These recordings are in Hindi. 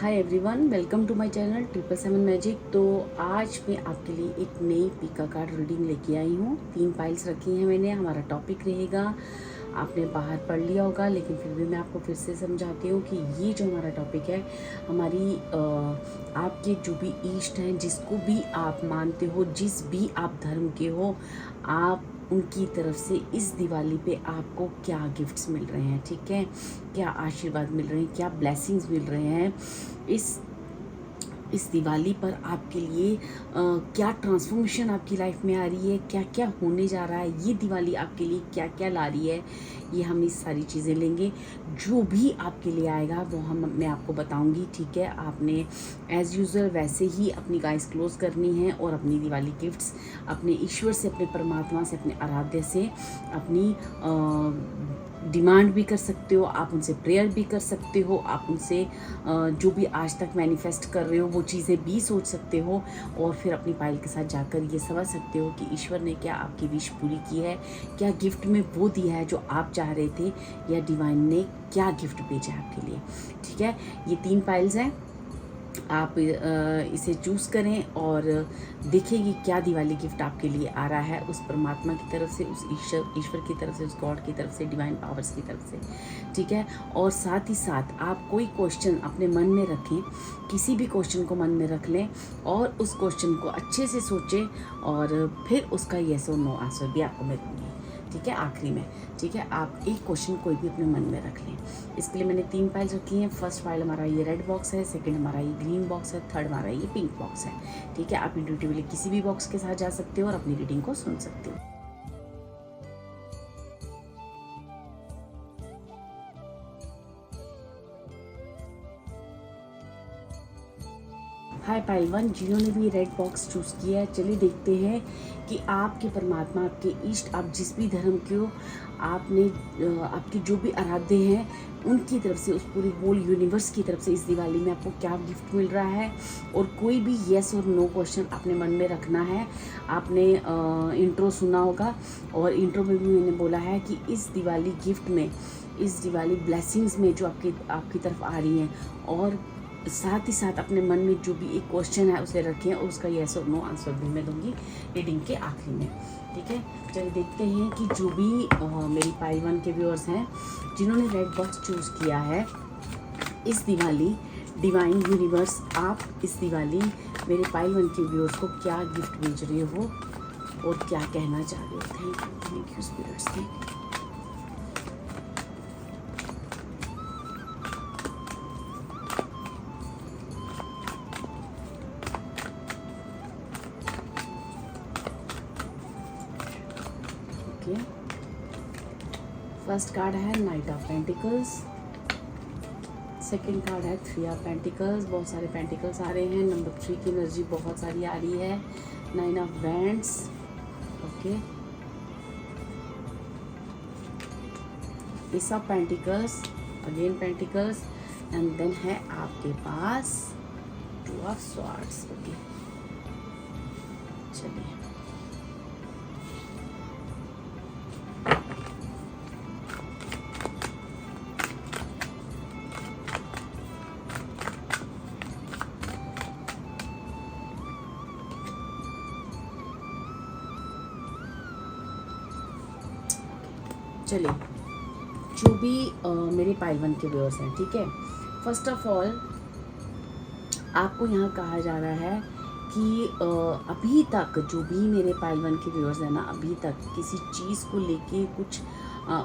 Hi everyone, welcome to my channel 777 magic. तो आज मैं आपके लिए एक नई पिका कार्ड रीडिंग लेके आई हूँ। 3 पाइल्स रखी हैं मैंने। हमारा टॉपिक रहेगा, आपने बाहर पढ़ लिया होगा लेकिन फिर भी मैं आपको फिर से समझाती हूँ कि ये जो हमारा टॉपिक है, हमारी आपके जो भी इष्ट हैं, जिसको भी आप मानते हो, जिस भी आप धर्म के हो, आप उनकी तरफ से इस दिवाली पे आपको क्या गिफ्ट्स मिल रहे हैं, ठीक है, क्या आशीर्वाद मिल रहे हैं, क्या ब्लेसिंग्स मिल रहे हैं इस दिवाली पर आपके लिए। क्या ट्रांसफॉर्मेशन आपकी लाइफ में आ रही है, क्या क्या होने जा रहा है, ये दिवाली आपके लिए क्या क्या ला रही है, ये हम इस सारी चीज़ें लेंगे। जो भी आपके लिए आएगा वो मैं आपको बताऊंगी, ठीक है। आपने एज़ यूज़ुअल वैसे ही अपनी गाइस क्लोज करनी है और अपनी दिवाली गिफ्ट्स अपने ईश्वर से, अपने परमात्मा से, अपने आराध्य से अपनी डिमांड भी कर सकते हो, आप उनसे प्रेयर भी कर सकते हो, आप उनसे जो भी आज तक मैनिफेस्ट कर रहे हो वो चीज़ें भी सोच सकते हो और फिर अपनी पाइल के साथ जाकर ये समझ सकते हो कि ईश्वर ने क्या आपकी विश पूरी की है, क्या गिफ्ट में वो दिया है जो आप चाह रहे थे, या डिवाइन ने क्या गिफ्ट भेजा है आपके लिए, ठीक है। ये 3 पाइल्स हैं, आप इसे चूज़ करें और देखिए कि क्या दिवाली गिफ्ट आपके लिए आ रहा है उस परमात्मा की तरफ से, उस ईश्वर की तरफ से, उस गॉड की तरफ से, डिवाइन पावर्स की तरफ से, ठीक है। और साथ ही साथ आप कोई क्वेश्चन अपने मन में रखें, किसी भी क्वेश्चन को मन में रख लें और उस क्वेश्चन को अच्छे से सोचें और फिर उसका येस और नो आंसर भी आपको मैं दूँगी, ठीक है, आखिरी में, ठीक है। आप एक क्वेश्चन कोई भी अपने मन में रख लें। इसके लिए मैंने 3 फाइल्स रखी हैं। फर्स्ट फाइल हमारा ये रेड बॉक्स है, सेकंड हमारा ये ग्रीन बॉक्स है, थर्ड हमारा ये पिंक बॉक्स है, ठीक है। आप इंट्यूटिवली किसी भी बॉक्स के साथ जा सकते हो और अपनी रीडिंग को सुन सकते हो। हाय पाइल 1, जिन्होंने भी रेड बॉक्स चूज़ किया है, चलिए देखते हैं कि आपके परमात्मा, आपके इष्ट, आप जिस भी धर्म के हो, आपने आपके जो भी आराध्य हैं उनकी तरफ से, उस पूरी होल यूनिवर्स की तरफ से इस दिवाली में आपको क्या गिफ्ट मिल रहा है। और कोई भी येस और नो क्वेश्चन अपने मन में रखना है। आपने इंट्रो सुना होगा और इंट्रो में भी मैंने बोला है कि इस दिवाली गिफ्ट में, इस दिवाली ब्लेसिंग्स में जो आपकी तरफ आ रही हैं, और साथ ही साथ अपने मन में जो भी एक क्वेश्चन है उसे रखें और उसका येस और नो आंसर भी मैं दूंगी रीडिंग के आखिरी में, ठीक है। चलिए देखते हैं कि जो भी मेरी पाइल 1 के व्यूअर्स हैं, जिन्होंने रेड बॉक्स चूज़ किया है, इस दिवाली डिवाइन यूनिवर्स, आप इस दिवाली मेरे पाइल 1 के व्यूअर्स को क्या गिफ्ट भेज रहे हो और क्या कहना चाह रहे हो। Thank you spirits, thank you. First card है night of pentacles, second card है 3 ऑफ पेंटिकल्स, बहुत सारे पेंटिकल्स आ रहे हैं। नंबर 3 की एनर्जी बहुत सारी आ रही है। 9 of wands, okay, ace of pentacles, again pentacles, and then है आपके पास 2 ऑफ स्वॉर्ड्स, ओके। चलिए चलिए, जो भी मेरे पाइल 1 के व्यूअर्स हैं, ठीक है, फर्स्ट ऑफ ऑल आपको यहाँ कहा जा रहा है कि अभी तक जो भी मेरे पाइल 1 के व्यूअर्स हैं ना, अभी तक किसी चीज़ को लेके कुछ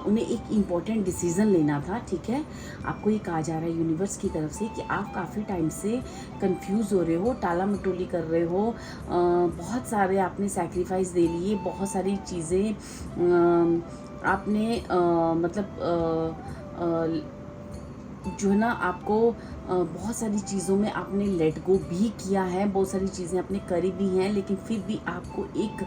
उन्हें एक इम्पॉर्टेंट डिसीज़न लेना था, ठीक है। आपको ये कहा जा रहा है यूनिवर्स की तरफ से कि आप काफ़ी टाइम से कंफ्यूज हो रहे हो, टाला मटोली कर रहे हो, बहुत सारे आपने सैक्रिफाइस दे लिए, बहुत सारी चीज़ें आपने जो है ना, आपको बहुत सारी चीज़ों में आपने लेट गो भी किया है, बहुत सारी चीज़ें आपने करी भी हैं, लेकिन फिर भी आपको एक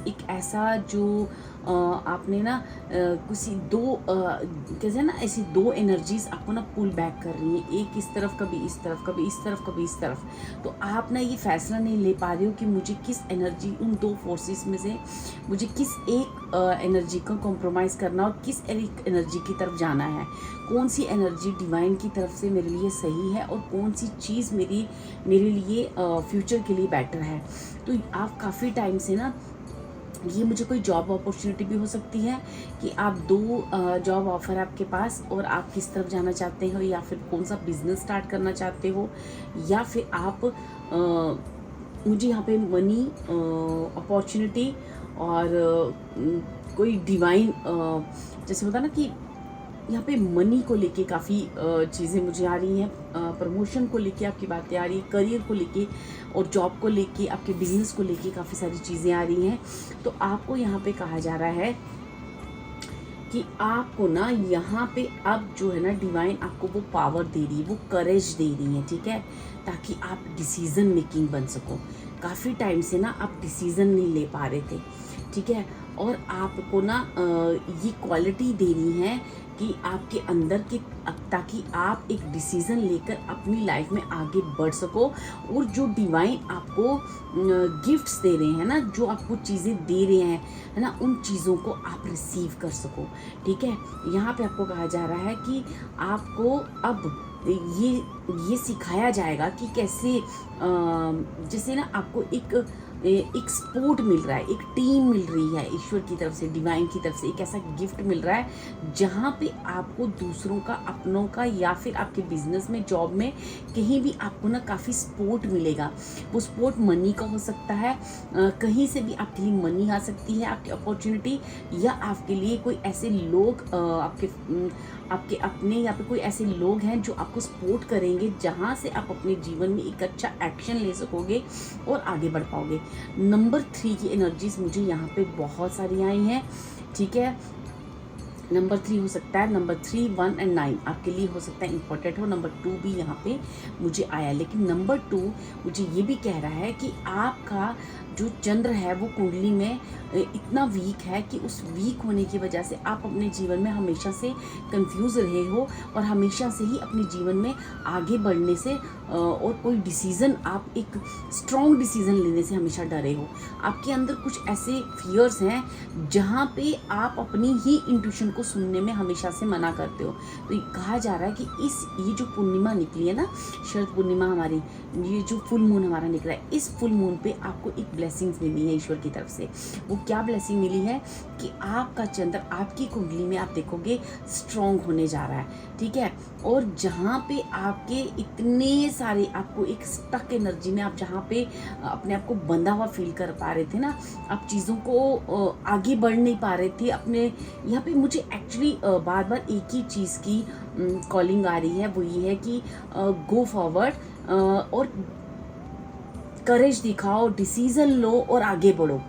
एक ऐसा जो आपने ना किसी दो कैसे है ना, ऐसी दो एनर्जीज आपको ना पुल बैक कर रही हैं, एक इस तरफ, कभी इस तरफ, कभी इस तरफ, कभी इस तरफ। तो आप ना ये फैसला नहीं ले पा रहे हो कि मुझे किस एनर्जी, उन दो फोर्सेस में से मुझे किस एक एनर्जी को कॉम्प्रोमाइज़ करना और किस एक एनर्जी की तरफ जाना है, कौन सी एनर्जी डिवाइन की तरफ से मेरे लिए सही है और कौन सी चीज़ मेरे लिए फ्यूचर के लिए बेटर है। तो आप काफ़ी टाइम से ना, ये मुझे कोई जॉब अपॉर्चुनिटी भी हो सकती है कि आप दो जॉब ऑफ़र है आपके पास और आप किस तरफ जाना चाहते हो, या फिर कौन सा बिज़नेस स्टार्ट करना चाहते हो, या फिर आप मुझे यहाँ पे मनी अपॉर्चुनिटी और कोई डिवाइन जैसे होता है ना कि यहाँ पे मनी को लेके काफ़ी चीज़ें मुझे आ रही हैं, प्रमोशन को लेके आपकी बातें आ रही हैं, करियर को लेके और जॉब को लेके, आपके बिजनेस को लेके काफ़ी सारी चीज़ें आ रही हैं। तो आपको यहाँ पे कहा जा रहा है कि आपको ना यहाँ पे अब जो है ना, डिवाइन आपको वो पावर दे रही है, वो करेज दे रही है, ठीक है, ताकि आप डिसीज़न मेकिंग बन सको। काफ़ी टाइम से ना आप डिसीज़न नहीं ले पा रहे थे, ठीक है, और आपको ना ये क्वालिटी दे रही है कि आपके अंदर के, ताकि आप एक डिसीज़न लेकर अपनी लाइफ में आगे बढ़ सको, और जो डिवाइन आपको गिफ्ट्स दे रहे हैं ना, जो आपको चीज़ें दे रहे हैं है ना, उन चीज़ों को आप रिसीव कर सको, ठीक है। यहाँ पे आपको कहा जा रहा है कि आपको अब ये सिखाया जाएगा कि कैसे जैसे ना आपको एक सपोर्ट मिल रहा है, एक टीम मिल रही है ईश्वर की तरफ से, डिवाइन की तरफ से एक ऐसा गिफ्ट मिल रहा है जहाँ पे आपको दूसरों का, अपनों का, या फिर आपके बिजनेस में, जॉब में, कहीं भी आपको ना काफ़ी सपोर्ट मिलेगा। वो सपोर्ट मनी का हो सकता है, कहीं से भी आपके लिए मनी आ सकती है, आपकी अपॉर्चुनिटी, या आपके लिए कोई ऐसे लोग आपके अपने, या फिर कोई ऐसे लोग हैं जो आपको सपोर्ट करेंगे, जहाँ से आप अपने जीवन में एक अच्छा एक्शन ले सकोगे और आगे बढ़ पाओगे। नंबर 3 की एनर्जीज मुझे यहाँ पे बहुत सारी आई हैं, ठीक है। नंबर 3 हो सकता है, नंबर 3, 1 एंड 9 आपके लिए हो सकता है इम्पोर्टेंट हो। नंबर 2 भी यहाँ पे मुझे आया, लेकिन नंबर 2 मुझे ये भी कह रहा है कि आपका जो चंद्र है वो कुंडली में इतना वीक है कि उस वीक होने की वजह से आप अपने जीवन में हमेशा से कंफ्यूज रहे हो, और हमेशा से ही अपने जीवन में आगे बढ़ने से और कोई डिसीज़न, आप एक स्ट्रॉन्ग डिसीज़न लेने से हमेशा डरे हो। आपके अंदर कुछ ऐसे फियर्स हैं जहाँ पे आप अपनी ही इंट्यूशन को सुनने में हमेशा से मना करते हो। तो कहा जा रहा है कि ये जो पूर्णिमा निकली है ना, शरद पूर्णिमा हमारी, ये जो फुल मून हमारा निकला है, इस फुल मून पे आपको एक ब्लेसिंग्स मिली है ईश्वर की तरफ से। वो क्या ब्लेसिंग मिली है कि आपका चंद्र आपकी कुंडली में आप देखोगे स्ट्रॉन्ग होने जा रहा है, ठीक है। और जहाँ पे आपके इतने सारे, आपको एक स्टक एनर्जी में, आप जहाँ पे अपने आप को बंधा हुआ फील कर पा रहे थे ना, आप चीज़ों को आगे बढ़ नहीं पा रहे थे अपने, यहाँ पे मुझे एक्चुअली बार बार एक ही चीज़ की कॉलिंग आ रही है, वो ये है कि गो फॉरवर्ड और करेज दिखाओ, डिसीजन लो और आगे बढ़ो।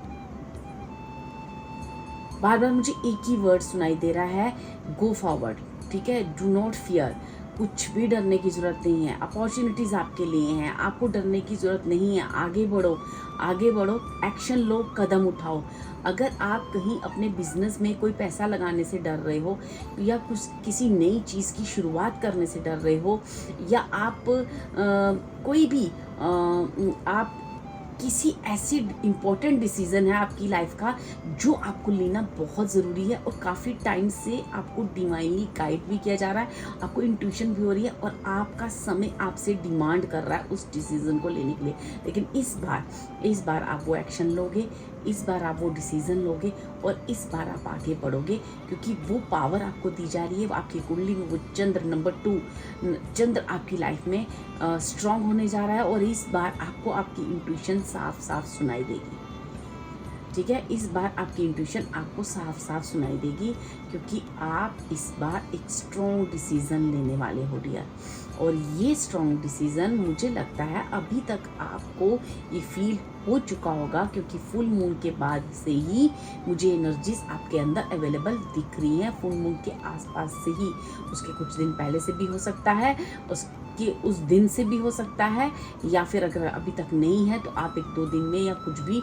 बार बार मुझे एक ही वर्ड सुनाई दे रहा है, गो फॉरवर्ड, ठीक है। डू नॉट फियर, कुछ भी डरने की ज़रूरत नहीं है, अपॉर्चुनिटीज़ आपके लिए हैं, आपको डरने की ज़रूरत नहीं है। आगे बढ़ो, आगे बढ़ो, एक्शन लो, कदम उठाओ। अगर आप कहीं अपने बिजनेस में कोई पैसा लगाने से डर रहे हो, या कुछ किसी नई चीज़ की शुरुआत करने से डर रहे हो, या आप कोई भी आप किसी ऐसी इम्पोर्टेंट डिसीज़न है आपकी लाइफ का जो आपको लेना बहुत ज़रूरी है, और काफ़ी टाइम से आपको डिवाइनली गाइड भी किया जा रहा है, आपको इंट्यूशन भी हो रही है, और आपका समय आपसे डिमांड कर रहा है उस डिसीज़न को लेने के लिए। लेकिन इस बार आप वो एक्शन लोगे, इस बार आप वो डिसीज़न लोगे, और इस बार आप आगे बढ़ोगे, क्योंकि वो पावर आपको दी जा रही है। वो आपकी कुंडली में वो चंद्र, नंबर 2 चंद्र आपकी लाइफ में स्ट्रॉन्ग होने जा रहा है, और इस बार आपको आपकी इंट्यूशन साफ साफ सुनाई देगी, ठीक है। इस बार आपकी इंट्यूशन आपको साफ साफ सुनाई देगी, क्योंकि आप इस बार एक स्ट्रॉन्ग डिसीज़न लेने वाले हो डियर। और ये स्ट्रॉन्ग डिसीज़न मुझे लगता है अभी तक आपको ये फील हो चुका होगा, क्योंकि फुल मून के बाद से ही मुझे एनर्जीज आपके अंदर अवेलेबल दिख रही हैं। फुल मून के आसपास से ही, उसके कुछ दिन पहले से भी हो सकता है, उसके उस दिन से भी हो सकता है, या फिर अगर अभी तक नहीं है तो आप 1-2 दिन में या कुछ भी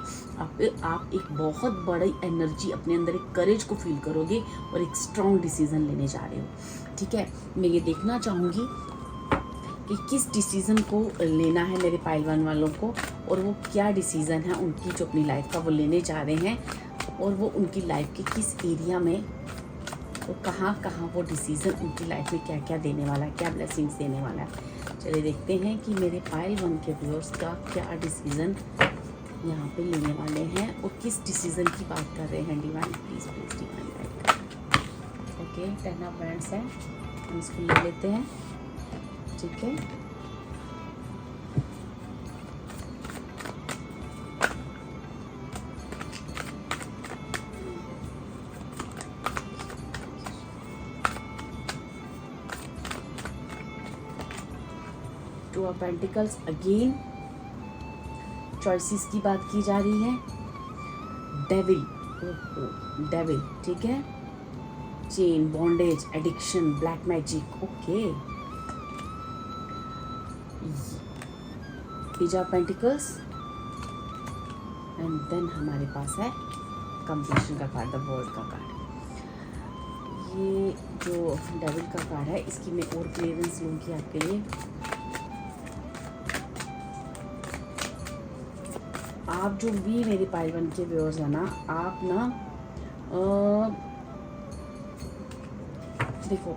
आप एक बहुत बड़ी एनर्जी अपने अंदर, एक करेज को फील करोगे और एक स्ट्रॉन्ग डिसीजन लेने जा रहे हो। ठीक है, मैं ये देखना चाहूँगी कि किस डिसीज़न को लेना है मेरे पाइल वन वालों को, और वो क्या डिसीज़न है उनकी जो अपनी लाइफ का वो लेने जा रहे हैं, और वो उनकी लाइफ के किस एरिया में और कहाँ कहाँ वो डिसीज़न उनकी लाइफ में क्या क्या देने वाला है, क्या ब्लेसिंग्स देने वाला है। चलिए देखते हैं कि मेरे पाइल वन के व्यूअर्स का क्या डिसीज़न यहाँ पे लेने वाले हैं और किस डिसीज़न की बात कर रहे हैं। Divine please divine guide. Okay, 10 of wands है, हम इसको ले लेते हैं। ठीक है, two of pentacles again, choices की बात की जा रही है। डेविल, डेविल, ठीक है, chain, bondage, addiction, black magic. Okay, page of pentacles, and then हमारे पास है कंप्लीशन का कार्ड, द वर्ल्ड का कार्ड। ये जो डेविल का कार्ड है, इसकी मैं और क्लियरेंस लूँगी आपके लिए। आप जो भी मेरे पाइल वन के व्यूअर्स हैं ना, आप ना देखो,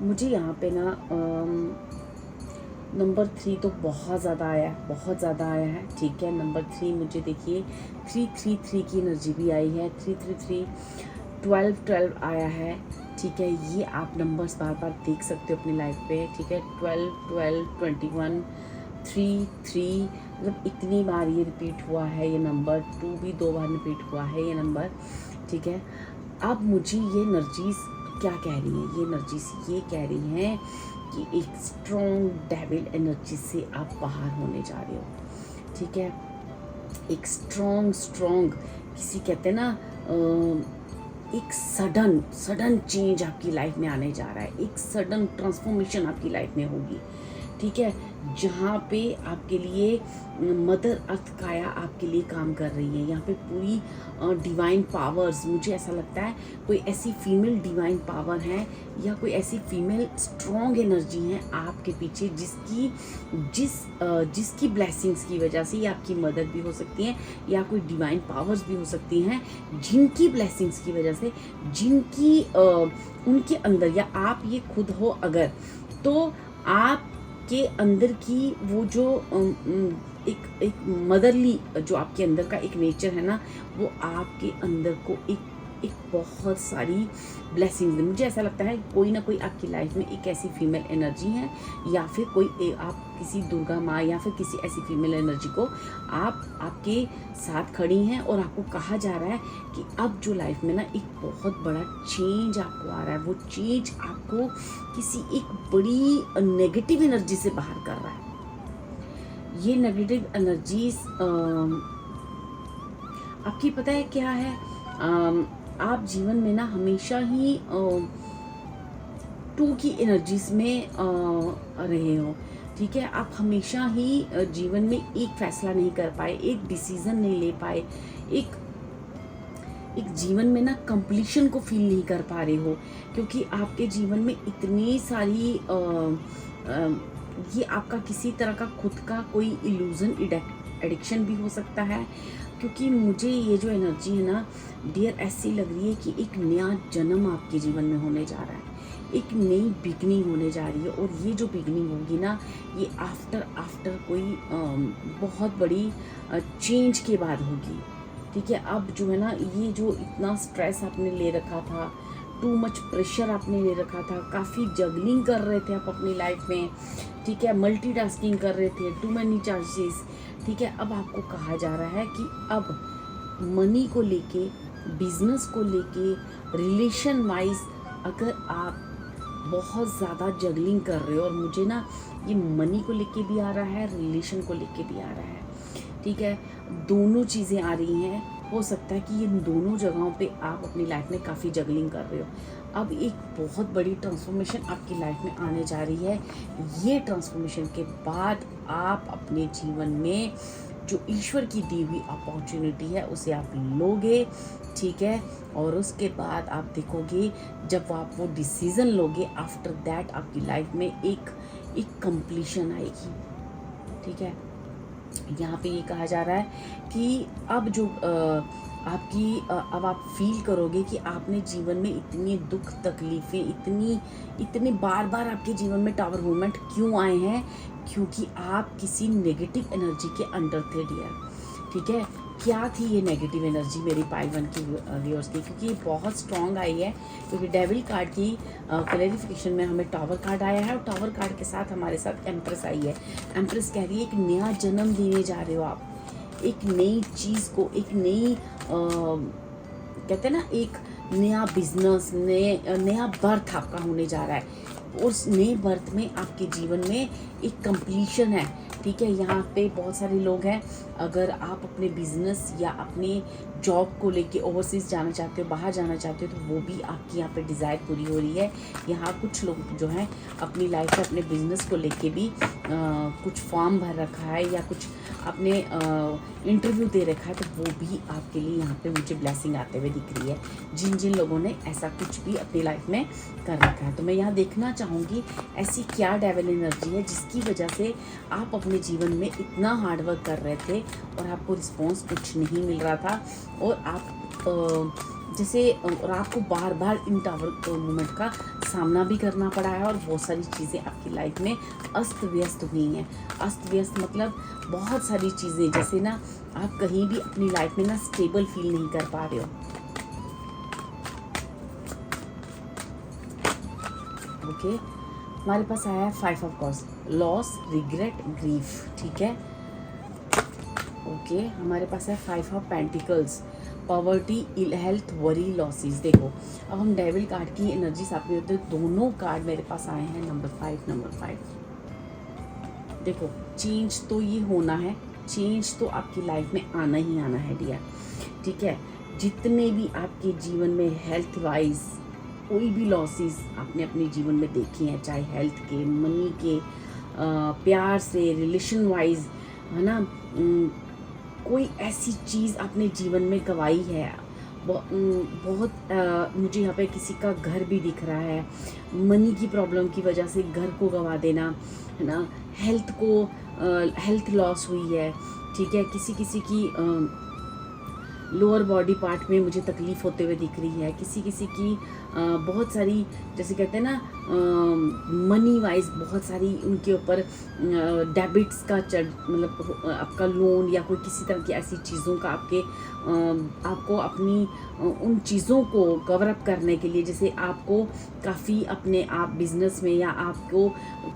मुझे यहाँ पे ना नंबर 3 तो बहुत ज़्यादा आया है, बहुत ज़्यादा आया है। ठीक है, नंबर 3 मुझे देखिए 333 की एनर्जी भी आई है, 333, 12 आया है। ठीक है, ये आप नंबर्स बार बार देख सकते हो अपनी लाइफ पे। ठीक है, 12, 21, 3, मतलब इतनी बार ये रिपीट हुआ है ये नंबर। 2 भी 2 बार रिपीट हुआ है ये नंबर। ठीक है, अब मुझे ये एनर्जीज क्या कह रही हैं, ये एनर्जीज ये कह रही हैं कि एक स्ट्रॉन्ग डेविल एनर्जी से आप बाहर होने जा रहे हो। ठीक है, एक स्ट्रॉन्ग किसी कहते हैं ना एक सडन चेंज आपकी लाइफ में आने जा रहा है, एक सडन ट्रांसफॉर्मेशन आपकी लाइफ में होगी। ठीक है, जहाँ पे आपके लिए मदर अर्थ काया आपके लिए काम कर रही है। यहाँ पे पूरी डिवाइन पावर्स, मुझे ऐसा लगता है कोई ऐसी फीमेल डिवाइन पावर है या कोई ऐसी फीमेल स्ट्रॉन्ग एनर्जी है आपके पीछे, जिसकी ब्लेसिंग्स की वजह से, ये आपकी मदद भी हो सकती है या कोई डिवाइन पावर्स भी हो सकती हैं, जिनकी ब्लेसिंग्स की वजह से, जिनकी उनके अंदर, या आप ये खुद हो अगर, तो आप के अंदर की वो जो एक मदरली जो आपके अंदर का एक नेचर है ना, वो आपके अंदर को एक बहुत सारी ब्लेसिंग्स दे। मुझे ऐसा लगता है कोई ना कोई आपकी लाइफ में एक ऐसी फीमेल एनर्जी है, या फिर कोई आप किसी दुर्गा माँ या फिर किसी ऐसी फीमेल एनर्जी को आपके साथ खड़ी हैं, और आपको कहा जा रहा है कि अब जो लाइफ में ना एक बहुत बड़ा चेंज आपको आ रहा है। वो चेंज आपको किसी एक बड़ी नेगेटिव एनर्जी से बाहर कर रहा है। ये नेगेटिव एनर्जीज आपकी पता है क्या है, आप जीवन में ना हमेशा ही 2 की एनर्जीज में रहे हो। ठीक है, आप हमेशा ही जीवन में एक फैसला नहीं कर पाए, एक डिसीजन नहीं ले पाए, एक जीवन में ना कंप्लीशन को फील नहीं कर पा रहे हो, क्योंकि आपके जीवन में इतनी सारी ये आपका किसी तरह का खुद का कोई इल्यूजन, एडिक्शन भी हो सकता है। क्योंकि मुझे ये जो एनर्जी है ना डियर, ऐसी लग रही है कि एक नया जन्म आपके जीवन में होने जा रहा है, एक नई बिगनिंग होने जा रही है, और ये जो बिगनिंग होगी ना, ये आफ्टर कोई बहुत बड़ी चेंज के बाद होगी। ठीक है, अब जो है ना, ये जो इतना स्ट्रेस आपने ले रखा था, टू मच प्रेशर आपने ले रखा था, काफ़ी जगलिंग कर रहे थे आप अपनी लाइफ में। ठीक है, मल्टीटास्किंग कर रहे थे, टू मैनी चॉइसेस। ठीक है, अब आपको कहा जा रहा है कि अब मनी को लेके, बिजनेस को लेके, रिलेशन वाइज अगर आप बहुत ज़्यादा जगलिंग कर रहे हो, और मुझे ना ये मनी को लेके भी आ रहा है, रिलेशन को लेके भी आ रहा है, ठीक है, दोनों चीज़ें आ रही हैं। हो सकता है कि इन दोनों जगहों पे आप अपनी लाइफ में काफ़ी जगलिंग कर रहे हो। अब एक बहुत बड़ी ट्रांसफॉर्मेशन आपकी लाइफ में आने जा रही है। ये ट्रांसफॉर्मेशन के बाद आप अपने जीवन में जो ईश्वर की दी हुई अपॉर्चुनिटी है उसे आप लोगे, ठीक है, और उसके बाद आप देखोगे जब आप वो डिसीज़न लोगे, आफ्टर दैट आपकी लाइफ में एक कंप्लीशन आएगी, ठीक है। यहाँ पे ये कहा जा रहा है कि अब जो अब आप फील करोगे कि आपने जीवन में इतनी दुख तकलीफ़ें, इतने बार बार आपके जीवन में टावर मोमेंट क्यों आए हैं, क्योंकि आप किसी नेगेटिव एनर्जी के अंडर थे डियर, ठीक है। क्या थी ये नेगेटिव एनर्जी मेरी पाइल 1 की व्यूअर्स की, क्योंकि ये बहुत स्ट्रॉन्ग आई है, क्योंकि डेविल कार्ड की क्लैरिफिकेशन में हमें टावर कार्ड आया है, और टावर कार्ड के साथ हमारे साथ एम्प्रेस आई है। एम्प्रेस कह रही है एक नया जन्म देने जा रहे हो आप, एक नई चीज़ को, एक नई कहते हैं ना, एक नया बिजनेस, नया बर्थ आपका होने जा रहा है। उस नए बर्थ में आपके जीवन में एक कंप्लीशन है, ठीक है। यहाँ पे बहुत सारे लोग हैं, अगर आप अपने बिजनेस या अपने जॉब को लेके ओवरसीज जाना चाहते हो, बाहर जाना चाहते हो, तो वो भी आपकी यहाँ पे डिज़ायर पूरी हो रही है। यहाँ कुछ लोग जो हैं अपनी लाइफ में अपने बिजनेस को लेके भी कुछ फॉर्म भर रखा है या कुछ अपने इंटरव्यू दे रखा है, तो वो भी आपके लिए यहाँ पे मुझे ब्लेसिंग आते हुए दिख रही है, जिन जिन लोगों ने ऐसा कुछ भी अपनी लाइफ में कर रखा है। तो मैं यहाँ देखना चाहूँगी ऐसी क्या डेविल एनर्जी है जिसकी वजह से आप अपने जीवन में इतना हार्डवर्क कर रहे थे और आपको रिस्पॉन्स कुछ नहीं मिल रहा था, और आप और आपको बार बार इन टावर मोमेंट का सामना भी करना पड़ा है, और बहुत सारी चीज़ें आपकी लाइफ में अस्त व्यस्त हुई हैं। अस्त व्यस्त मतलब बहुत सारी चीज़ें, जैसे ना आप कहीं भी अपनी लाइफ में ना स्टेबल फील नहीं कर पा रहे हो, ओके। हमारे पास आया है 5 of cords, loss, regret, grief, ठीक है, ओके। हमारे पास है 5 of pentacles, poverty, ill health, worry, losses. देखो अब हम डेविल कार्ड की एनर्जी साथ में होते हैं, दोनों कार्ड मेरे पास आए हैं नंबर 5। देखो चेंज तो ये होना है, चेंज तो आपकी लाइफ में आना ही आना है डियर, ठीक है। जितने भी आपके जीवन में हेल्थ वाइज कोई भी लॉसेस आपने अपने जीवन में देखी हैं, चाहे हेल्थ के, मनी के, प्यार से, रिलेशन वाइज, है ना, कोई ऐसी चीज़ आपने जीवन में गंवाई है, बहुत मुझे यहाँ पे किसी का घर भी दिख रहा है, मनी की प्रॉब्लम की वजह से घर को गंवा देना, है ना, हेल्थ लॉस हुई है, ठीक है। किसी की लोअर बॉडी पार्ट में मुझे तकलीफ़ होते हुए दिख रही है, किसी की बहुत सारी, जैसे कहते हैं ना, मनी वाइज बहुत सारी उनके ऊपर डेबिट्स का मतलब आपका लोन या कोई किसी तरह की ऐसी चीज़ों का आपको अपनी उन चीज़ों को कवर अप करने के लिए, जैसे आपको काफ़ी अपने आप बिजनेस में या आपको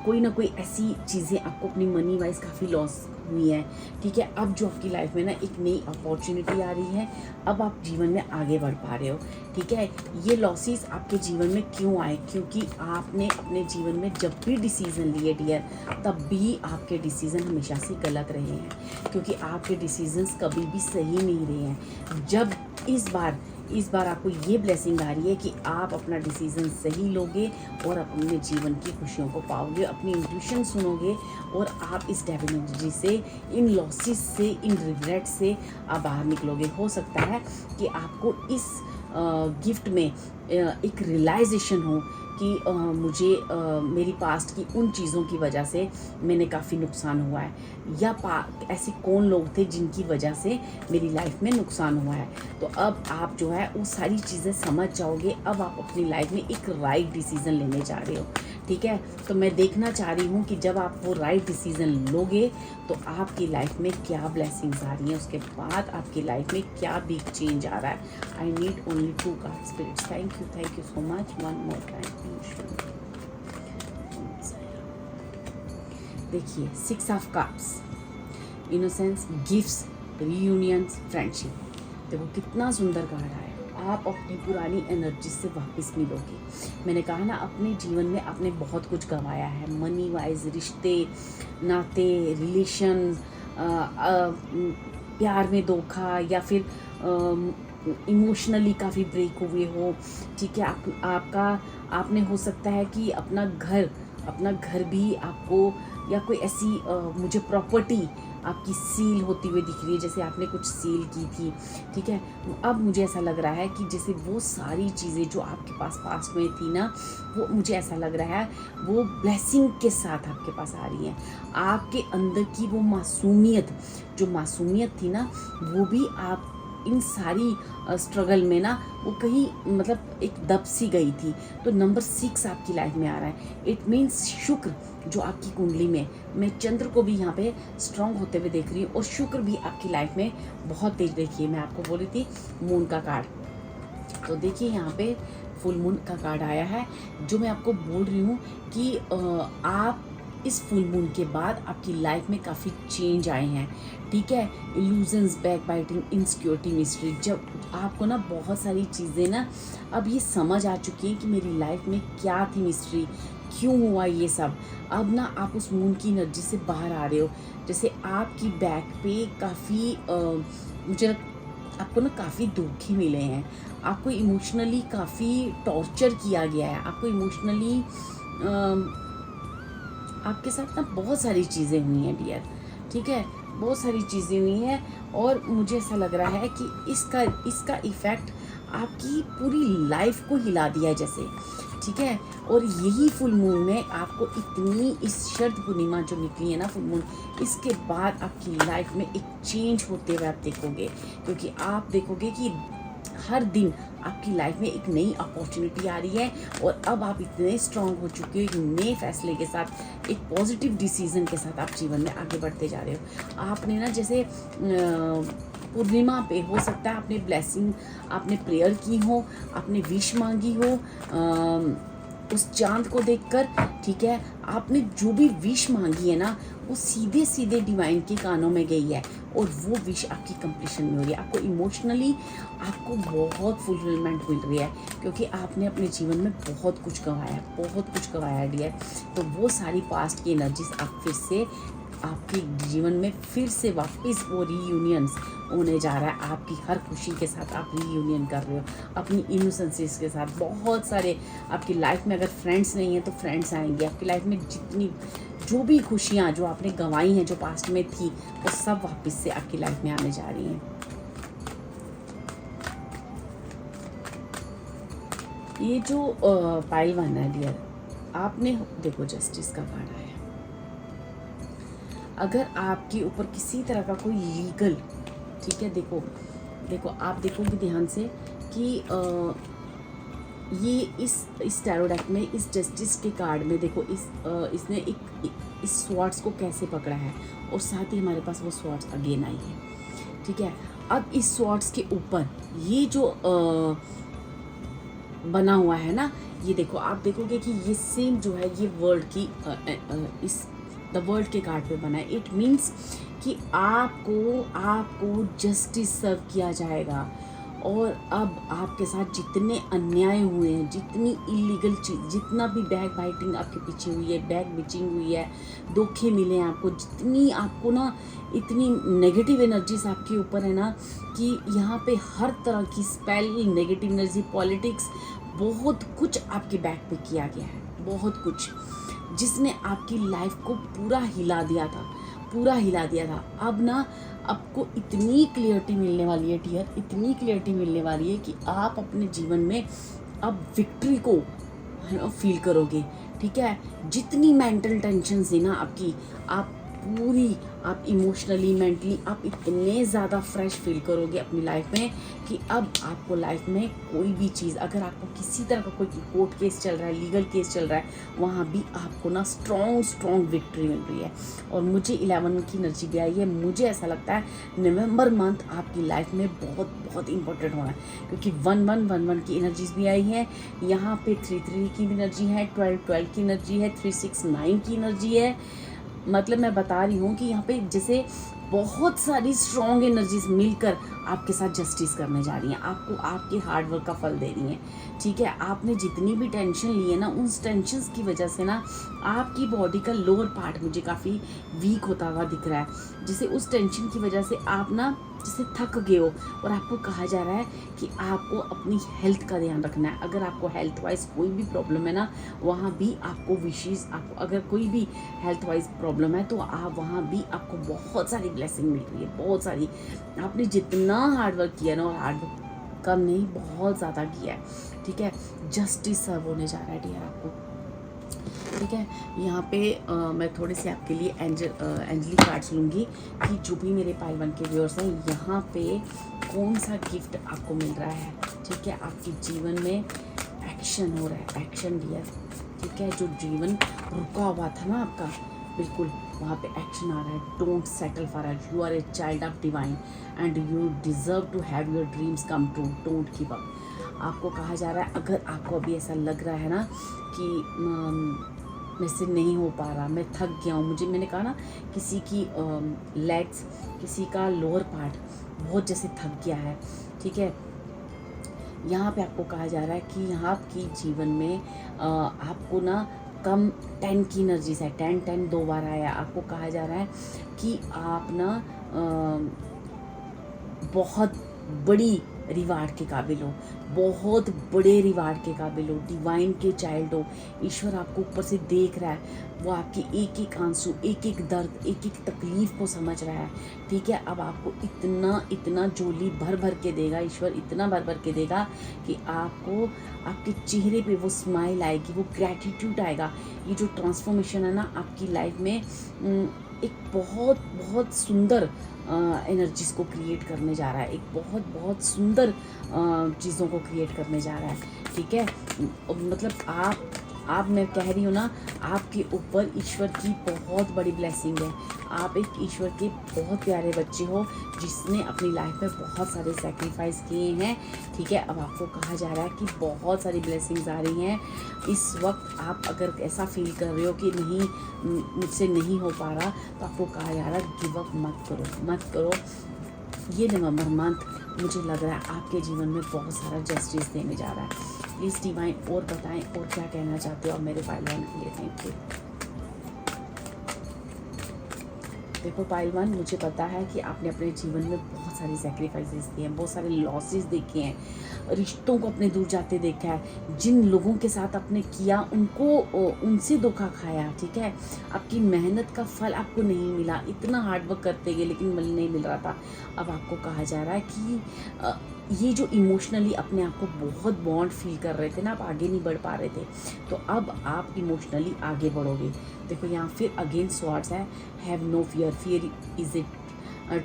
कोई ना कोई ऐसी चीज़ें आपको अपनी मनी वाइज काफ़ी लॉस हुई है, ठीक है। अब जो आपकी लाइफ में ना एक नई अपॉर्चुनिटी आ रही है, अब आप जीवन में आगे बढ़ पा रहे हो, ठीक है। ये लॉसेस आपके जीवन में क्यों आए, क्योंकि आपने अपने जीवन में जब भी डिसीज़न लिए डियर, तब भी आपके डिसीज़न हमेशा से गलत रहे हैं, क्योंकि आपके डिसीजंस कभी भी सही नहीं रहे हैं। जब इस बार आपको ये ब्लेसिंग आ रही है कि आप अपना डिसीज़न सही लोगे और अपने जीवन की खुशियों को पाओगे, अपनी इंट्यूशन सुनोगे, और आप इस डेविल एनर्जी से, इन लॉसेस से, इन रिग्रेट से आप बाहर निकलोगे। हो सकता है कि आपको इस गिफ्ट में एक रियलाइजेशन हो कि मुझे मेरी पास्ट की उन चीज़ों की वजह से मैंने काफ़ी नुकसान हुआ है, या ऐसे कौन लोग थे जिनकी वजह से मेरी लाइफ में नुकसान हुआ है। तो अब आप जो है वो सारी चीज़ें समझ जाओगे, अब आप अपनी लाइफ में एक राइट डिसीज़न लेने जा रहे हो, ठीक है। तो मैं देखना चाह रही हूँ कि जब आप वो राइट डिसीज़न लोगे तो आपकी लाइफ में क्या ब्लेसिंग्स आ रही हैं, उसके बाद आपकी लाइफ में क्या बिग चेंज आ रहा है। I need only 2 card spirits. Thank you so much. One more time. देखिए 6 of cups, innocence, gifts, reunions, friendship. देखो कितना सुंदर कार्ड आया। आप अपनी पुरानी एनर्जी से वापस मिलोगे। मैंने कहा ना, अपने जीवन में आपने बहुत कुछ गंवाया है, मनी वाइज, रिश्ते नाते, रिलेशन, प्यार में धोखा, या फिर इमोशनली काफ़ी ब्रेक हुए हो। ठीक है, आपने हो सकता है कि अपना घर भी आपको, या कोई ऐसी मुझे प्रॉपर्टी आपकी सील होती हुई दिख रही है, जैसे आपने कुछ सील की थी। ठीक है, अब मुझे ऐसा लग रहा है कि जैसे वो सारी चीज़ें जो आपके पास पास्ट में थी ना, वो मुझे ऐसा लग रहा है वो ब्लेसिंग के साथ आपके पास आ रही हैं। आपके अंदर की वो जो मासूमियत थी ना, वो भी आप इन सारी स्ट्रगल में ना, वो कहीं मतलब एक दब सी गई थी। तो नंबर 6 आपकी लाइफ में आ रहा है। इट मीन्स शुक्र जो आपकी कुंडली में, मैं चंद्र को भी यहाँ पे स्ट्रांग होते हुए देख रही हूँ, और शुक्र भी आपकी लाइफ में बहुत तेज। देखिए, मैं आपको बोली थी मून का कार्ड, तो देखिए यहाँ पे फुल मून का कार्ड आया है, जो मैं आपको बोल रही हूँ कि आप इस फुल मून के बाद आपकी लाइफ में काफ़ी चेंज आए हैं। ठीक है, illusions, back biting, insecurity, mystery, जब आपको ना बहुत सारी चीज़ें ना अब ये समझ आ चुकी हैं कि मेरी लाइफ में क्या थी मिस्ट्री, क्यों हुआ ये सब। अब ना आप उस मून की एनर्जी से बाहर आ रहे हो। जैसे आपकी बैक पे काफ़ी आपको ना काफ़ी धोखे मिले हैं, आपको इमोशनली काफ़ी टॉर्चर किया गया है, आपको इमोशनली आपके साथ ना बहुत सारी चीज़ें हुई हैं डियर। ठीक है, बहुत सारी चीज़ें हुई हैं, और मुझे ऐसा लग रहा है कि इसका इफ़ेक्ट आपकी पूरी लाइफ को हिला दिया है जैसे। ठीक है, और यही फुल मून में आपको इतनी, इस शरद पूर्णिमा जो निकली है ना फुल मून, इसके बाद आपकी लाइफ में एक चेंज होते हुए आप देखोगे, क्योंकि आप देखोगे कि हर दिन आपकी लाइफ में एक नई अपॉर्चुनिटी आ रही है, और अब आप इतने स्ट्रांग हो चुके हो, एक नए फैसले के साथ, एक पॉजिटिव डिसीजन के साथ आप जीवन में आगे बढ़ते जा रहे हो। आपने ना जैसे पूर्णिमा पे हो सकता है आपने ब्लेसिंग, आपने प्रेयर की हो, आपने विश मांगी हो उस चांद को देखकर। ठीक है, आपने जो भी विश मांगी है ना, वो सीधे सीधे डिवाइन के कानों में गई है, और वो विश आपकी कंप्लीशन में हो रही है। आपको इमोशनली आपको बहुत फुलफिलमेंट मिल रही है, क्योंकि आपने अपने जीवन में बहुत कुछ गंवाया डियर। तो वो सारी पास्ट की एनर्जीज आप फिर से आपके जीवन में फिर से वापस वो रीयूनियंस होने जा रहा है। आपकी हर खुशी के साथ आप रीयूनियन कर रहे हो अपनी इनोसेंसेस के साथ। बहुत सारे आपकी लाइफ में अगर फ्रेंड्स नहीं हैं तो फ्रेंड्स आएंगे आपकी लाइफ में। जितनी जो भी खुशियाँ जो आपने गंवाई हैं, जो पास्ट में थी, वो सब वापस से आपकी लाइफ में आने जा रही हैं। ये जो पाइल वन है डियर, आपने देखो जस्टिस का कार्ड आया। अगर आपके ऊपर किसी तरह का कोई लीगल, ठीक है, देखो आप देखोगे ध्यान से कि ये इस टैरो डेक में, इस जस्टिस के कार्ड में देखो, इसने इस स्वॉर्ड्स को कैसे पकड़ा है, और साथ ही हमारे पास वो स्वॉर्ड्स अगेन आई है। ठीक है, अब इस स्वॉर्ड्स के ऊपर ये जो बना हुआ है ना, ये देखो, आप देखोगे कि ये सेम जो है ये वर्ल्ड की इस द वर्ल्ड के कार्ड पे बना है। इट मीन्स कि आपको जस्टिस सर्व किया जाएगा, और अब आपके साथ जितने अन्याय हुए हैं, जितनी इलीगल चीज़, जितना भी बैक बाइटिंग आपके पीछे हुई है, बैक बिचिंग हुई है, धोखे मिले हैं आपको, जितनी आपको ना इतनी नेगेटिव एनर्जीज आपके ऊपर है ना, कि यहाँ पे हर तरह की स्पेल, नेगेटिव एनर्जी, पॉलिटिक्स, बहुत कुछ आपके बैक पे किया गया है, बहुत कुछ, जिसने आपकी लाइफ को पूरा हिला दिया था। अब ना आपको इतनी क्लियरिटी मिलने वाली है डियर, इतनी क्लियरिटी मिलने वाली है कि आप अपने जीवन में अब विक्ट्री को फील करोगे। ठीक है, जितनी मेंटल टेंशन है ना आपकी, आप इमोशनली, मेंटली आप इतने ज़्यादा फ्रेश फील करोगे अपनी लाइफ में, कि अब आपको लाइफ में कोई भी चीज़, अगर आपको किसी तरह का कोई कोर्ट केस चल रहा है, लीगल केस चल रहा है, वहाँ भी आपको ना स्ट्रॉन्ग विक्ट्री मिल रही है। और मुझे 11 की एनर्जी भी आई है। मुझे ऐसा लगता है नवंबर मंथ आपकी लाइफ में बहुत इंपॉर्टेंट होना है, क्योंकि 1111 की एनर्जीज भी आई हैं यहाँ पे, 33 की भी एनर्जी है, 12 की एनर्जी है, 369 की एनर्जी है। मतलब मैं बता रही हूँ कि यहाँ पे जैसे बहुत सारी स्ट्रॉन्ग एनर्जीज मिलकर आपके साथ जस्टिस करने जा रही हैं, आपको आपके हार्ड वर्क का फल दे रही हैं। ठीक है, आपने जितनी भी टेंशन ली है ना, उन टेंशन्स की वजह से ना आपकी बॉडी का लोअर पार्ट मुझे काफ़ी वीक होता हुआ दिख रहा है। जैसे उस टेंशन की वजह से आप ना जैसे थक गए हो, और आपको कहा जा रहा है कि आपको अपनी हेल्थ का ध्यान रखना है। अगर आपको हेल्थ वाइज कोई भी प्रॉब्लम है ना, वहाँ भी आपको विशेष, आपको अगर कोई भी हेल्थ वाइज प्रॉब्लम है तो आप वहाँ भी आपको बहुत सारी ब्लेसिंग मिल रही है, बहुत सारी। आपने जितना हार्ड वर्क किया ना, और हार्ड वर्क कम नहीं, बहुत ज़्यादा किया है। ठीक है, जस्टिस सर्व होने जा रहा है डियर आपको। ठीक है, यहाँ पे मैं थोड़े से आपके लिए एंजली कार्ड्स लूँगी कि जो भी मेरे पाइल 1 के व्यूअर्स हैं, यहाँ पे कौन सा गिफ्ट आपको मिल रहा है। ठीक है, आपके जीवन में एक्शन हो रहा है, एक्शन डियर। ठीक है, जो जीवन रुका हुआ था ना आपका, बिल्कुल वहाँ पे एक्शन आ रहा है। Don't settle for it, you are a child of divine and you deserve to have your dreams come true, don't give up. आपको कहा जा रहा है, अगर आपको अभी ऐसा लग रहा है ना कि मुझसे नहीं हो पा रहा, मैं थक गया हूँ, मुझे, मैंने कहा ना, किसी की लेग्स, किसी का लोअर पार्ट बहुत जैसे थक गया है। ठीक है, यहाँ पे आपको कहा जा रहा है कि यहाँ आपकी जीवन में आपको ना कम 10 की एनर्जीज है, 10 2 बार आया। आपको कहा जा रहा है कि आप ना बहुत बड़ी रिवार्ड के काबिल हो, बहुत बड़े रिवार्ड के काबिल हो, डिवाइन के चाइल्ड हो। ईश्वर आपको ऊपर से देख रहा है, वो आपकी एक एक आंसू, एक एक दर्द, एक एक तकलीफ को समझ रहा है। ठीक है, अब आपको इतना इतना झोली भर भर के देगा ईश्वर, इतना भर भर के देगा कि आपको आपके चेहरे पे वो स्माइल आएगी, वो ग्रैटिट्यूड आएगा। ये जो ट्रांसफॉर्मेशन है ना आपकी लाइफ में, एक बहुत बहुत सुंदर एनर्जीज को क्रिएट करने जा रहा है, एक बहुत बहुत सुंदर चीज़ों को क्रिएट करने जा रहा है। ठीक है, मतलब आप मैं कह रही हूँ ना, आपके ऊपर ईश्वर की बहुत बड़ी ब्लेसिंग है। आप एक ईश्वर के बहुत प्यारे बच्चे हो, जिसने अपनी लाइफ में बहुत सारे सेक्रीफाइस किए हैं। ठीक है, अब आपको कहा जा रहा है कि बहुत सारी ब्लेसिंग्स आ रही हैं। इस वक्त आप अगर ऐसा फील कर रहे हो कि नहीं, मुझसे नहीं हो पा रहा, तो आपको कहा जा रहा है गिव अप मत करो, मत करो। ये नवंबर मंथ मुझे लग रहा है आपके जीवन में बहुत सारा जस्टिस देने जा रहा है। प्लीज़ डिवाइन और बताएं, और क्या कहना चाहते हो आप मेरे पाइल 1 के लिए। Thank you. देखो पाइल 1, मुझे पता है कि आपने अपने जीवन में बहुत सारी सेक्रीफाइसेस दिए हैं, बहुत सारे लॉसेस देखे हैं, रिश्तों को अपने दूर जाते देखा है, जिन लोगों के साथ आपने किया उनसे धोखा खाया। ठीक है, आपकी मेहनत का फल आपको नहीं मिला, इतना हार्ड वर्क करते गए लेकिन नहीं मिल रहा था। अब आपको कहा जा रहा है कि ये जो इमोशनली अपने आप को बहुत बॉन्ड फील कर रहे थे ना, आप आगे नहीं बढ़ पा रहे थे, तो अब आप इमोशनली आगे बढ़ोगे। देखो यहाँ फिर अगेन स्वॉर्ड्स है, have no fear, fear is it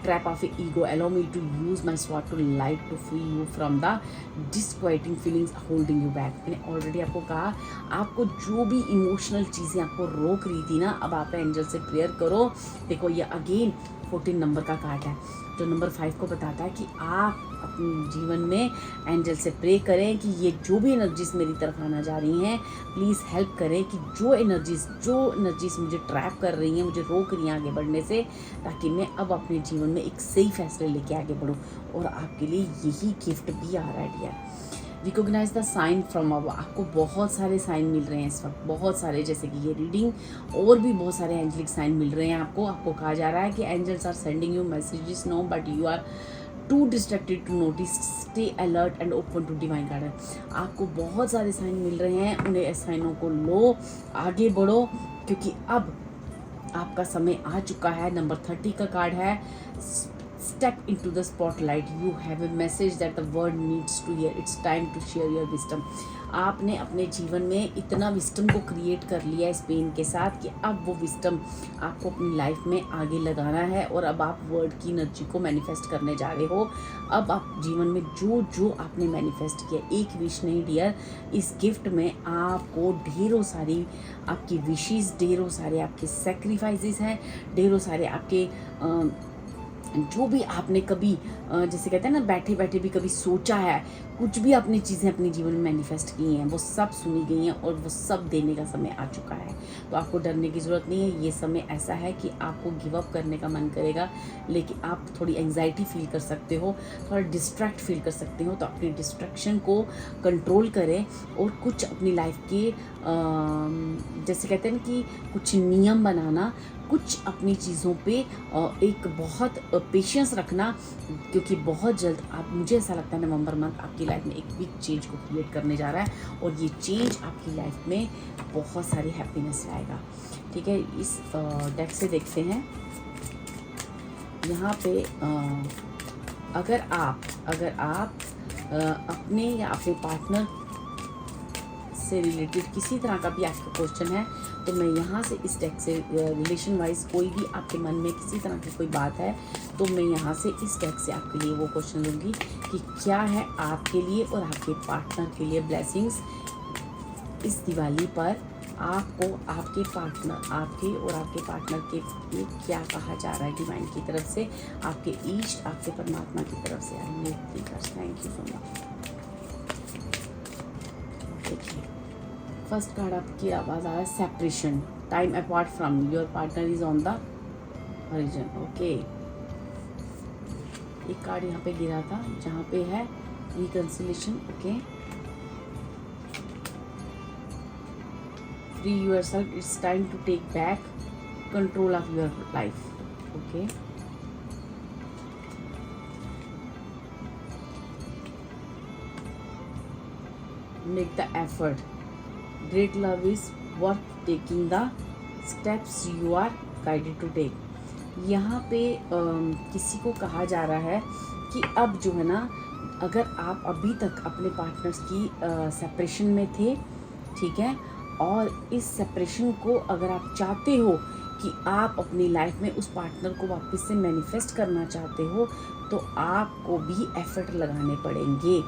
trap of your ego, allow me to use my sword to light to free you from the disquieting feelings holding you back। मैंने ऑलरेडी आपको कहा, आपको जो भी इमोशनल चीज़ें आपको रोक रही थी ना, अब आप एंजल से प्रेयर करो। देखो ये अगेन 14 नंबर का कार्ड है, जो नंबर 5 को बताता है कि आप अपने जीवन में एंजल से प्रे करें कि ये जो भी एनर्जीज मेरी तरफ आना जा रही हैं, प्लीज़ हेल्प करें कि जो एनर्जीज मुझे ट्रैप कर रही हैं, मुझे रोक रही हैं आगे बढ़ने से, ताकि मैं अब अपने जीवन में एक सही फैसले लेके आगे बढ़ूँ। और आपके लिए यही गिफ्ट भी आ रहा है dear. Recognise the sign from above. आपको बहुत सारे साइन मिल रहे हैं इस वक्त, बहुत सारे, जैसे कि ये रीडिंग और भी बहुत सारे एंजलिक साइन मिल रहे हैं आपको कहा जा रहा है कि angels are sending you messages no, but you are too distracted to notice, stay alert and open to divine guidance. आपको बहुत सारे साइन मिल रहे हैं, उन्हें साइनों को लो, आगे बढ़ो, क्योंकि अब आपका समय आ चुका है। नंबर 30 का कार्ड है, step into the spotlight, you have a message that the world needs to hear, it's time to share your wisdom। आपने अपने जीवन में इतना विस्डम को क्रिएट कर लिया इस पेन के साथ कि अब वो विस्डम आपको अपनी लाइफ में आगे लगाना है, और अब आप वर्ड की एनर्जी को मैनिफेस्ट करने जा रहे हो। अब आप जीवन में जो जो आपने मैनिफेस्ट किया, एक विश नहीं डियर, इस गिफ्ट में आपको ढेरों सारी आपकी विशेज़, ढेरों सारे आपके सेक्रीफाइसेस हैं, ढेरों सारे आपके जो भी आपने कभी जैसे कहते हैं ना, बैठे बैठे भी कभी सोचा है, कुछ भी अपनी चीज़ें अपने जीवन में मैनिफेस्ट की हैं, वो सब सुनी गई हैं और वो सब देने का समय आ चुका है। तो आपको डरने की ज़रूरत नहीं है। ये समय ऐसा है कि आपको गिव अप करने का मन करेगा, लेकिन आप थोड़ी एंग्जाइटी फील कर सकते हो, थोड़ा डिस्ट्रैक्ट फील कर सकते हो। तो अपनी डिस्ट्रैक्शन को कंट्रोल करें और कुछ अपनी लाइफ के जैसे कहते हैं ना कि कुछ नियम बनाना, कुछ अपनी चीज़ों पे एक बहुत पेशेंस रखना, क्योंकि बहुत जल्द आप, मुझे ऐसा लगता है नवंबर मंथ आपकी लाइफ में एक बिग चेंज को क्रिएट करने जा रहा है और ये चेंज आपकी लाइफ में बहुत सारी हैप्पीनेस लाएगा। ठीक है, इस डेक से देखते हैं यहाँ पे अगर आप अपने या अपने पार्टनर से रिलेटेड किसी तरह का भी आपका क्वेश्चन है, तो मैं यहाँ से इस डेक से रिलेशन वाइज कोई भी आपके मन में किसी तरह की कोई बात है, तो मैं यहाँ से इस डेक से आपके लिए वो क्वेश्चन दूंगी कि क्या है आपके लिए और आपके पार्टनर के लिए ब्लेसिंग्स इस दिवाली पर। आपको आपके पार्टनर, आपके और आपके पार्टनर के लिए क्या कहा जा रहा है डिवाइन की तरफ से, आपके ईष्ट, आपके परमात्मा की तरफ से। Thank you so much. देखिए, फर्स्ट कार्ड आपकी आवाज़ आ रहा है separation, time apart from your partner is on the horizon. Okay, एक कार्ड यहाँ पे गिरा था जहाँ पे है reconciliation. Okay, free yourself, it's time to take back control of your life. Okay, make the effort, great love is worth taking the steps you are guided to take. यहाँ पे किसी को कहा जा रहा है कि अब जो है ना, अगर आप अभी तक अपने पार्टनर्स की सेपरेशन में थे, ठीक है, और इस सेपरेशन को अगर आप चाहते हो कि आप अपनी लाइफ में उस पार्टनर को वापस से मैनिफेस्ट करना चाहते हो, तो आपको भी एफर्ट लगाने पड़ेंगे।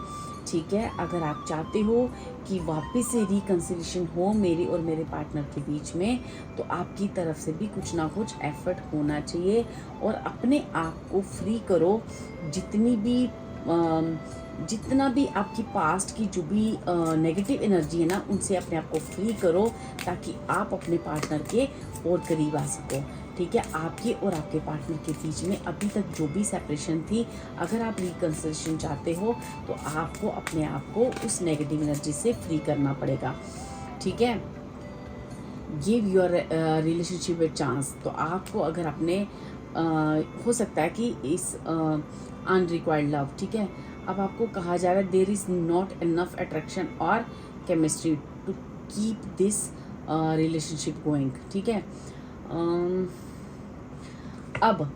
ठीक है, अगर आप चाहते हो कि वापस से रिकंसिलेशन हो मेरे और मेरे पार्टनर के बीच में, तो आपकी तरफ से भी कुछ ना कुछ एफर्ट होना चाहिए और अपने आप को फ्री करो। जितना भी आपकी पास्ट की जो भी नेगेटिव एनर्जी है ना, उनसे अपने आप को फ्री करो ताकि आप अपने पार्टनर के और करीब आ सको। ठीक है, आपके और आपके पार्टनर के बीच में अभी तक जो भी सेपरेशन थी, अगर आप रिकंसिलेशन चाहते हो तो आपको अपने आप को उस नेगेटिव एनर्जी से फ्री करना पड़ेगा। ठीक है, give your relationship a chance. तो आपको अगर अपने हो सकता है कि इस अनरिक्वायर्ड लव, ठीक है, अब आपको कहा जा रहा है there is not enough attraction और chemistry to keep this relationship going. ठीक है, अब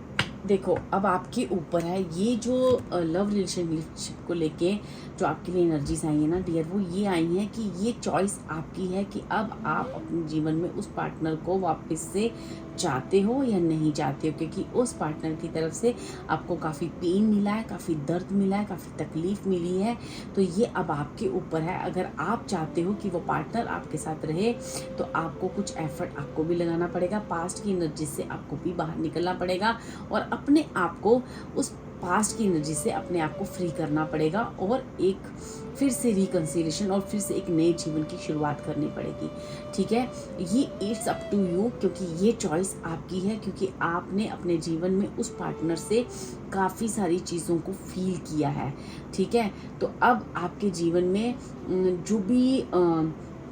देखो, अब आपके ऊपर है ये जो लव रिलेशनशिप को लेके जो आपके लिए एनर्जीज आई है ना डियर, वो ये आई हैं कि ये चॉइस आपकी है कि अब आप अपने जीवन में उस पार्टनर को वापस से चाहते हो या नहीं चाहते हो, क्योंकि उस पार्टनर की तरफ से आपको काफ़ी पेन मिला है, काफ़ी दर्द मिला है, काफ़ी तकलीफ़ मिली है। तो ये अब आपके ऊपर है। अगर आप चाहते हो कि वो पार्टनर आपके साथ रहे, तो आपको कुछ एफर्ट आपको भी लगाना पड़ेगा, पास्ट की एनर्जी से आपको भी बाहर निकलना पड़ेगा और अपने आप को उस पास्ट की एनर्जी से अपने आप को फ्री करना पड़ेगा और एक फिर से रिकंसिलेशन और फिर से एक नए जीवन की शुरुआत करनी पड़ेगी। ठीक है, ये इट्स अप टू यू, क्योंकि ये चॉइस आपकी है, क्योंकि आपने अपने जीवन में उस पार्टनर से काफ़ी सारी चीज़ों को फील किया है। ठीक है, तो अब आपके जीवन में जो भी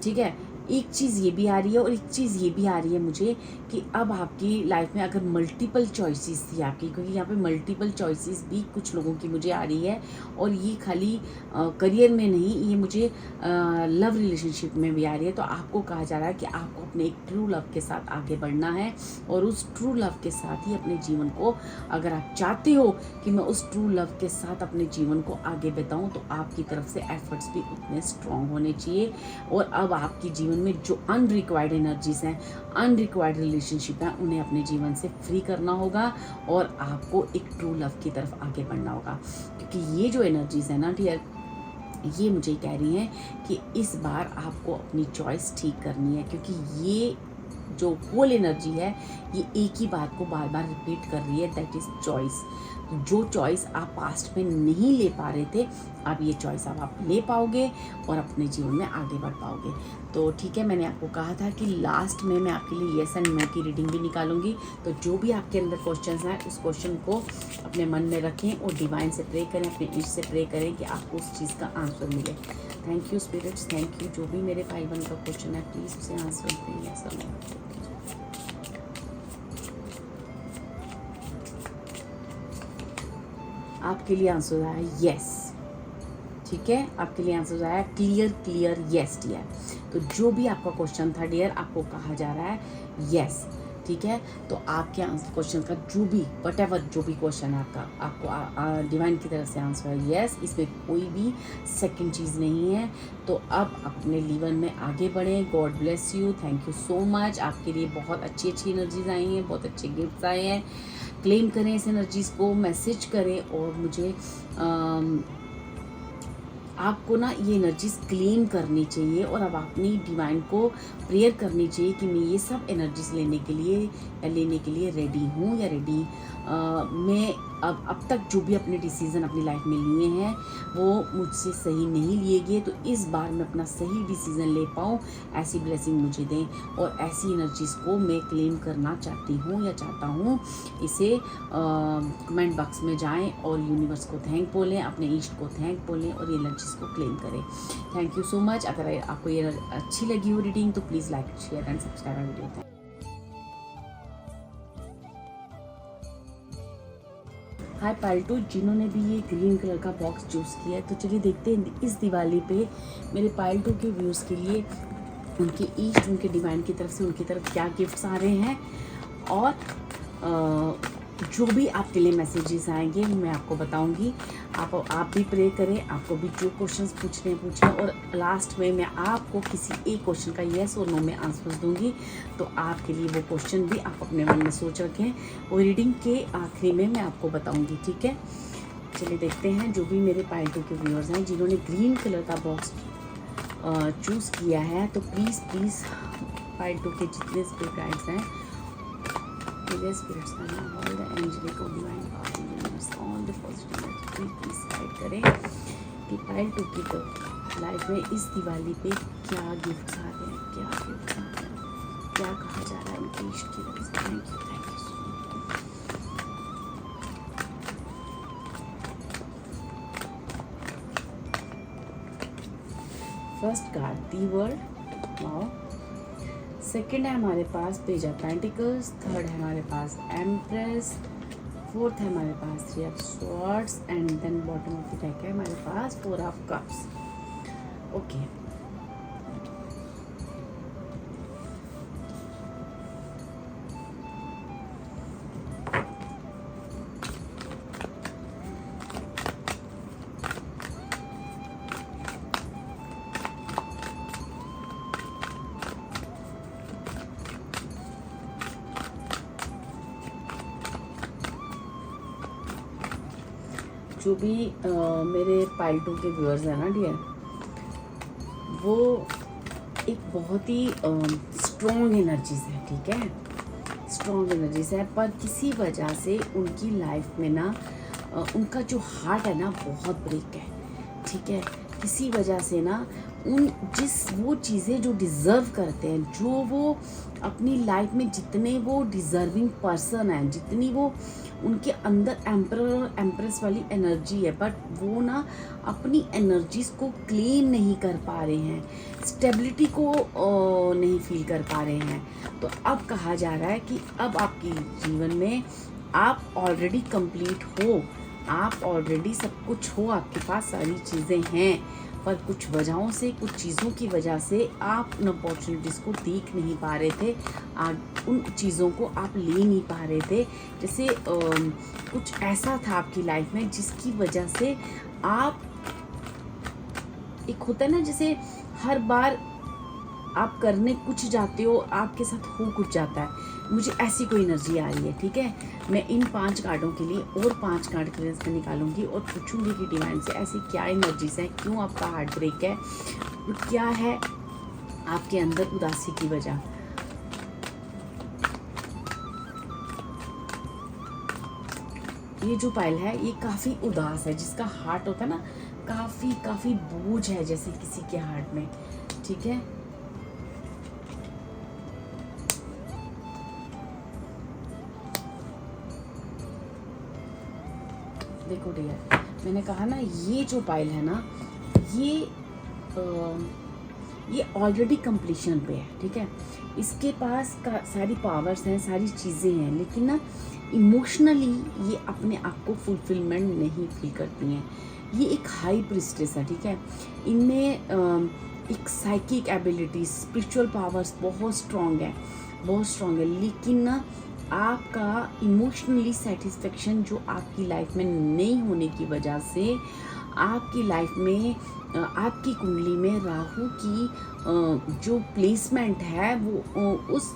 ठीक है, एक चीज़ ये भी आ रही है और एक चीज़ ये भी आ रही है मुझे कि अब आपकी लाइफ में अगर मल्टीपल चॉइसेस थी आपकी, क्योंकि यहाँ पे मल्टीपल चॉइसेस भी कुछ लोगों की मुझे आ रही है, और ये खाली करियर में नहीं, ये मुझे लव रिलेशनशिप में भी आ रही है। तो आपको कहा जा रहा है कि आपको अपने एक ट्रू लव के साथ आगे बढ़ना है और उस ट्रू लव के साथ ही अपने जीवन को, अगर आप चाहते हो कि मैं उस ट्रू लव के साथ अपने जीवन को आगे बताऊँ, तो आपकी तरफ से एफर्ट्स भी उतने स्ट्रॉन्ग होने चाहिए। और अब आपकी जीवन में जो अनरिक्वायर्ड एनर्जीज हैं, अनरिक्वायर्ड रिलेशनशिप हैं, उन्हें अपने जीवन से फ्री करना होगा और आपको एक ट्रू लव की तरफ आगे बढ़ना होगा। क्योंकि ये जो एनर्जीज है ना डियर, ये मुझे कह रही हैं कि इस बार आपको अपनी चॉइस ठीक करनी है, क्योंकि ये जो होल एनर्जी है ये एक ही बात को बार बार रिपीट कर रही है, दैट इज़ चॉइस। जो चॉइस आप पास्ट में नहीं ले पा रहे थे, अब ये चॉइस अब आप ले पाओगे और अपने जीवन में आगे बढ़ पाओगे। तो ठीक है, मैंने आपको कहा था कि लास्ट में मैं आपके लिए येस एंड नो की रीडिंग भी निकालूंगी। तो जो भी आपके अंदर क्वेश्चन हैं उस क्वेश्चन को अपने मन में रखें और डिवाइन से प्रे करें, अपने ईश से प्रे करें कि आपको उस चीज़ का आंसर मिले। Thank you spirits, thank you. जो भी मेरे पाइल 1 का क्वेश्चन है प्लीज़ उसे आंसर दें, येस और नो। आपके लिए आंसर आया यस, ठीक है, आपके लिए आंसर आया क्लियर क्लियर यस डियर। तो जो भी आपका क्वेश्चन था डियर, आपको कहा जा रहा है यस, ठीक है। तो आपके क्वेश्चन का जो भी वटेवर जो भी क्वेश्चन है आपका, आपको डिवाइन की तरफ से आंसर है यस, इसमें कोई भी सेकंड चीज़ नहीं है। तो अब अपने जीवन में आगे बढ़ें। God bless you, thank you so much. आपके लिए बहुत अच्छी अच्छी एनर्जीज आई हैं, बहुत अच्छे गिफ्ट्स आए हैं। क्लेम करें इस एनर्जीज़ को, मैसेज करें और मुझे आपको ना ये एनर्जीज क्लेम करनी चाहिए और अब अपनी डिवाइन को प्रेयर करनी चाहिए कि मैं ये सब एनर्जीज लेने के लिए रेडी हूँ या रेडी मैं अब तक जो भी अपने डिसीज़न अपनी लाइफ में लिए हैं वो मुझसे सही नहीं लिए गए, तो इस बार मैं अपना सही डिसीज़न ले पाऊँ, ऐसी ब्लेसिंग मुझे दें। और ऐसी एनर्जीज़ को मैं क्लेम करना चाहती हूँ या चाहता हूँ। इसे कमेंट बॉक्स में जाएं और यूनिवर्स को थैंक बोलें, अपने ईस्ट को थैंक बोलें और ये एनर्जीज़ को क्लेम करें। Thank you so much. अगर आपको ये अच्छी लगी हो रीडिंग तो please like share and subscribe video. Hi पाल्टू, जिन्होंने भी ये ग्रीन कलर का बॉक्स चूज़ किया है, तो चलिए देखते हैं इस दिवाली पे मेरे पाल्टू के व्यूज़ के लिए उनके ईस्ट, उनके डिवाइन की तरफ से उनकी तरफ क्या गिफ्ट्स आ रहे हैं और जो भी आपके लिए मैसेजेस आएंगे मैं आपको बताऊंगी। आप भी प्रे करें, आपको भी जो क्वेश्चंस पूछने हैं पूछें और लास्ट में मैं आपको किसी एक क्वेश्चन का येस और नो में आंसर दूंगी। तो आपके लिए वो क्वेश्चन भी आप अपने मन में सोच रखें और रीडिंग के आखिरी में मैं आपको बताऊंगी, ठीक है। चलिए देखते हैं जो भी मेरे पाइल्टू के व्यूअर्स हैं जिन्होंने ग्रीन कलर का बॉक्स चूज़ किया है, तो प्लीज़ पाइल्टू के जितने स्पिरिट गाइड्स हैं, spirits and all the angelic or divine powers in the universe, all the positive energy please guide करें कि पाइल्टू की तो लाइफ में इस दिवाली पे क्या गिफ्ट्स आ रहे हैं, क्या गिफ्ट्स आ रहे हैं, क्या कहा जा रहा है उनके इष्ट की तरफ से। Thank you so much. First card the world, wow. Second है हमारे पास पेज ऑफ पेंटिकल्स, थर्ड है हमारे पास एम्प्रेस, फोर्थ है हमारे पास 3 of swords and then bottom of the deck है हमारे पास 4 ऑफ कप्स। ओके, जो भी मेरे पाइल्टू के व्यूअर्स हैं ना डियर, वो एक बहुत ही स्ट्रॉन्ग एनर्जीज है, ठीक है, स्ट्रॉन्ग एनर्जीज है। पर किसी वजह से उनकी लाइफ में ना उनका जो हार्ट है ना बहुत ब्रेक है, ठीक है। किसी वजह से ना वो चीज़ें जो डिज़र्व करते हैं, जो वो अपनी लाइफ में जितने वो डिज़र्विंग पर्सन हैं, जितनी वो उनके अंदर एम्परर और एम्प्रेस वाली एनर्जी है, बट वो ना अपनी एनर्जीज को क्लेम नहीं कर पा रहे हैं, स्टेबिलिटी को नहीं फील कर पा रहे हैं। तो अब कहा जा रहा है कि अब आपके जीवन में आप ऑलरेडी कंप्लीट हो, आप ऑलरेडी सब कुछ हो, आपके पास सारी चीज़ें हैं, पर कुछ वजहों से, कुछ चीज़ों की वजह से आप उन अपॉर्चुनिटीज़ को देख नहीं पा रहे थे, उन चीज़ों को आप ले नहीं पा रहे थे। जैसे कुछ ऐसा था आपकी लाइफ में जिसकी वजह से आप, एक होता है ना जैसे हर बार आप करने कुछ जाते हो, आपके साथ हो कुछ जाता है, मुझे ऐसी कोई एनर्जी आ रही है, ठीक है। मैं इन 5 कार्डों के लिए और 5 कार्ड क्लियरेंस में निकालूंगी और पूछूंगी कि डिवाइन से ऐसी क्या एनर्जीज हैं, क्यों आपका हार्ट ब्रेक है, क्या है आपके अंदर उदासी की वजह। ये जो पायल है ये काफ़ी उदास है, जिसका हार्ट होता है ना काफ़ी बोझ है जैसे किसी के हार्ट में, ठीक है। देखो डियर, मैंने कहा ना ये जो पायल है ना ये ऑलरेडी कंप्लीशन पे है, ठीक है। इसके पास सारी पावर्स हैं, सारी चीज़ें हैं, लेकिन ना इमोशनली ये अपने आप को फुलफिलमेंट नहीं फील करती हैं। ये एक हाई प्रिस्टेस है, ठीक है। इनमें एक साइकिक एबिलिटी, स्पिरिचुअल पावर्स बहुत स्ट्रॉन्ग है, लेकिन ना आपका इमोशनली सेटिस्फेक्शन जो आपकी लाइफ में नहीं होने की वजह से आपकी लाइफ में आपकी कुंडली में राहु की जो प्लेसमेंट है वो उस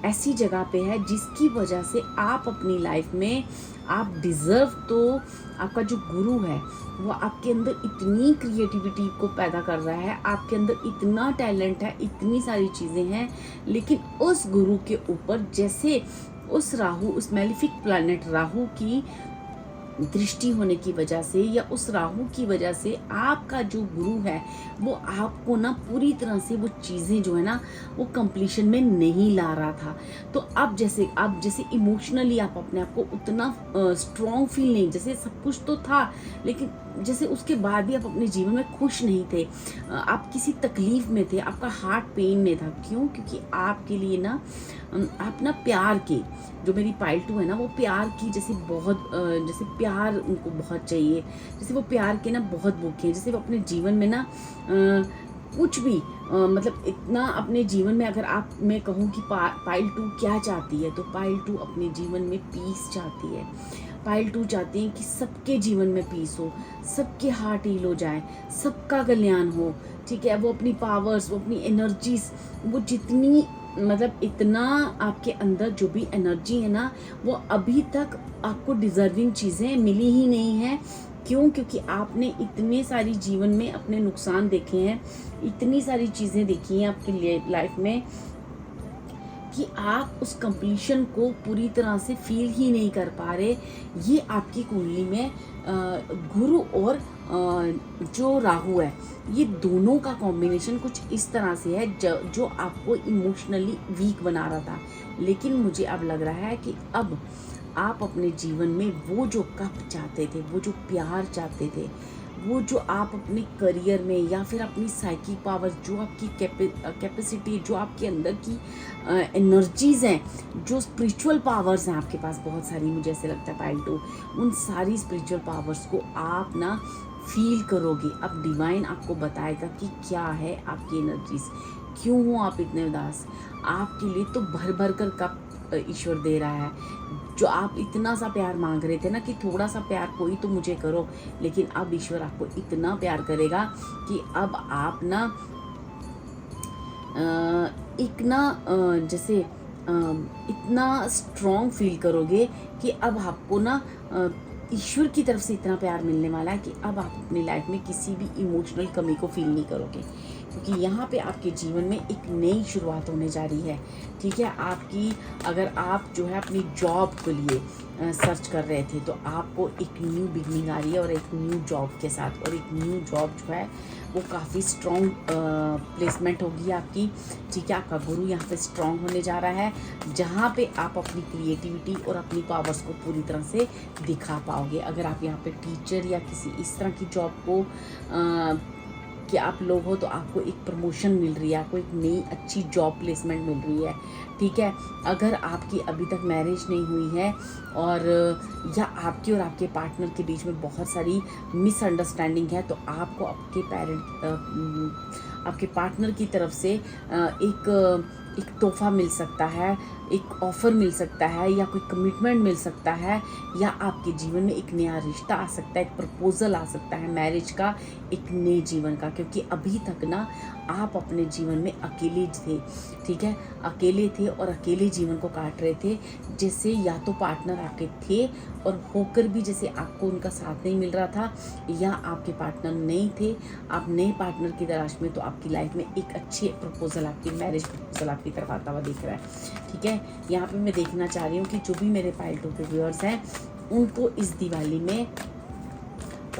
ऐसी जगह पे है जिसकी वजह से आप अपनी लाइफ में आप डिज़र्व, तो आपका जो गुरु है वो आपके अंदर इतनी क्रिएटिविटी को पैदा कर रहा है, आपके अंदर इतना टैलेंट है, इतनी सारी चीज़ें हैं, लेकिन उस गुरु के ऊपर जैसे उस राहु, उस मैलिफिक प्लैनेट राहु की दृष्टि होने की वजह से या उस राहु की वजह से आपका जो गुरु है वो आपको ना पूरी तरह से वो चीज़ें जो है ना वो कंप्लीशन में नहीं ला रहा था। तो अब जैसे इमोशनली आप अपने आप को उतना स्ट्रॉन्ग फील नहीं, जैसे सब कुछ तो था लेकिन जैसे उसके बाद भी आप अपने जीवन में खुश नहीं थे, आप किसी तकलीफ में थे, आपका हार्ट पेन में था। क्यों? क्योंकि आपके लिए ना आप ना प्यार के, जो मेरी पायल 2 है ना वो प्यार की जैसे बहुत जैसे प्यार उनको बहुत चाहिए, जैसे वो प्यार के ना बहुत भूखे हैं, जैसे वो अपने जीवन में ना कुछ भी मतलब इतना अपने जीवन में, अगर आप मैं कहूँ कि पायल 2 क्या चाहती है, तो पायल 2 अपने जीवन में पीस चाहती है। पायल 2 चाहती हैं कि सबके जीवन में पीस हो, सबके हार्ट हील हो जाए, सबका कल्याण हो, ठीक है। वो अपनी पावर्स, वो अपनी एनर्जीज, वो जितनी मतलब इतना आपके अंदर जो भी एनर्जी है ना वो अभी तक आपको डिजर्विंग चीज़ें मिली ही नहीं है। क्यों? क्योंकि आपने इतने सारी जीवन में अपने नुकसान देखे हैं, इतनी सारी चीज़ें देखी हैं आपकी लाइफ में कि आप उस कंप्लीशन को पूरी तरह से फील ही नहीं कर पा रहे। ये आपकी कुंडली में गुरु और जो राहु है, ये दोनों का कॉम्बिनेशन कुछ इस तरह से है जो आपको इमोशनली वीक बना रहा था। लेकिन मुझे अब लग रहा है कि अब आप अपने जीवन में वो जो कप चाहते थे, वो जो प्यार चाहते थे, वो जो आप अपने करियर में या फिर अपनी साइकिक पावर, जो आपकी कैपेसिटी, जो आपके अंदर की एनर्जीज़ हैं, जो स्पिरिचुअल पावर्स हैं आपके पास बहुत सारी, मुझे ऐसे लगता है पायल 2, उन सारी स्पिरिचुअल पावर्स को आप ना फील करोगे। अब डिवाइन आपको बताएगा कि क्या है आपकी एनर्जीज, क्यों हो आप इतने उदास। आपके लिए तो भर भर कर कप ईश्वर दे रहा है। जो आप इतना सा प्यार मांग रहे थे ना कि थोड़ा सा प्यार कोई तो मुझे करो, लेकिन अब ईश्वर आपको इतना प्यार करेगा कि अब आप ना एक ना जैसे इतना स्ट्रॉन्ग फील करोगे कि अब आपको ना ईश्वर की तरफ से इतना प्यार मिलने वाला है कि अब आप अपनी लाइफ में किसी भी इमोशनल कमी को फील नहीं करोगे, क्योंकि यहाँ पे आपके जीवन में एक नई शुरुआत होने जा रही है, ठीक है। आपकी, अगर आप जो है अपनी जॉब के लिए सर्च कर रहे थे तो आपको एक न्यू बिगनिंग आ रही है और एक न्यू जॉब के साथ, और एक न्यू जॉब जो है वो काफ़ी स्ट्रॉन्ग प्लेसमेंट होगी आपकी, ठीक है। आपका गुरु यहाँ पे स्ट्रॉन्ग होने जा रहा है, जहाँ पे आप अपनी क्रिएटिविटी और अपनी पावर्स को पूरी तरह से दिखा पाओगे। अगर आप यहाँ पे टीचर या किसी इस तरह की जॉब को कि आप लोग हो तो आपको एक प्रमोशन मिल रही है, आपको एक नई अच्छी जॉब प्लेसमेंट मिल रही है, ठीक है। अगर आपकी अभी तक मैरिज नहीं हुई है और या आपके और आपके पार्टनर के बीच में बहुत सारी मिसअंडरस्टैंडिंग है, तो आपको आपके पार्टनर की तरफ से एक तोहफा मिल सकता है, एक ऑफ़र मिल सकता है, या कोई कमिटमेंट मिल सकता है, या आपके जीवन में एक नया रिश्ता आ सकता है, एक प्रपोजल आ सकता है मैरिज का, एक नए जीवन का। क्योंकि अभी तक ना आप अपने जीवन में अकेले थे, ठीक है, अकेले थे और अकेले जीवन को काट रहे थे। जैसे या तो पार्टनर आपके थे और होकर भी जैसे आपको उनका साथ नहीं मिल रहा था, या आपके पार्टनर नहीं थे, आप नए पार्टनर की तलाश में, तो आपकी लाइफ में एक अच्छी प्रपोजल, आपकी मैरिज प्रपोजल आपकी तरफ आता हुआ दिख रहा है, ठीक है। यहाँ पे मैं देखना चाह रही हूँ कि जो भी मेरे पायल 2 के व्यूअर्स हैं उनको इस दिवाली में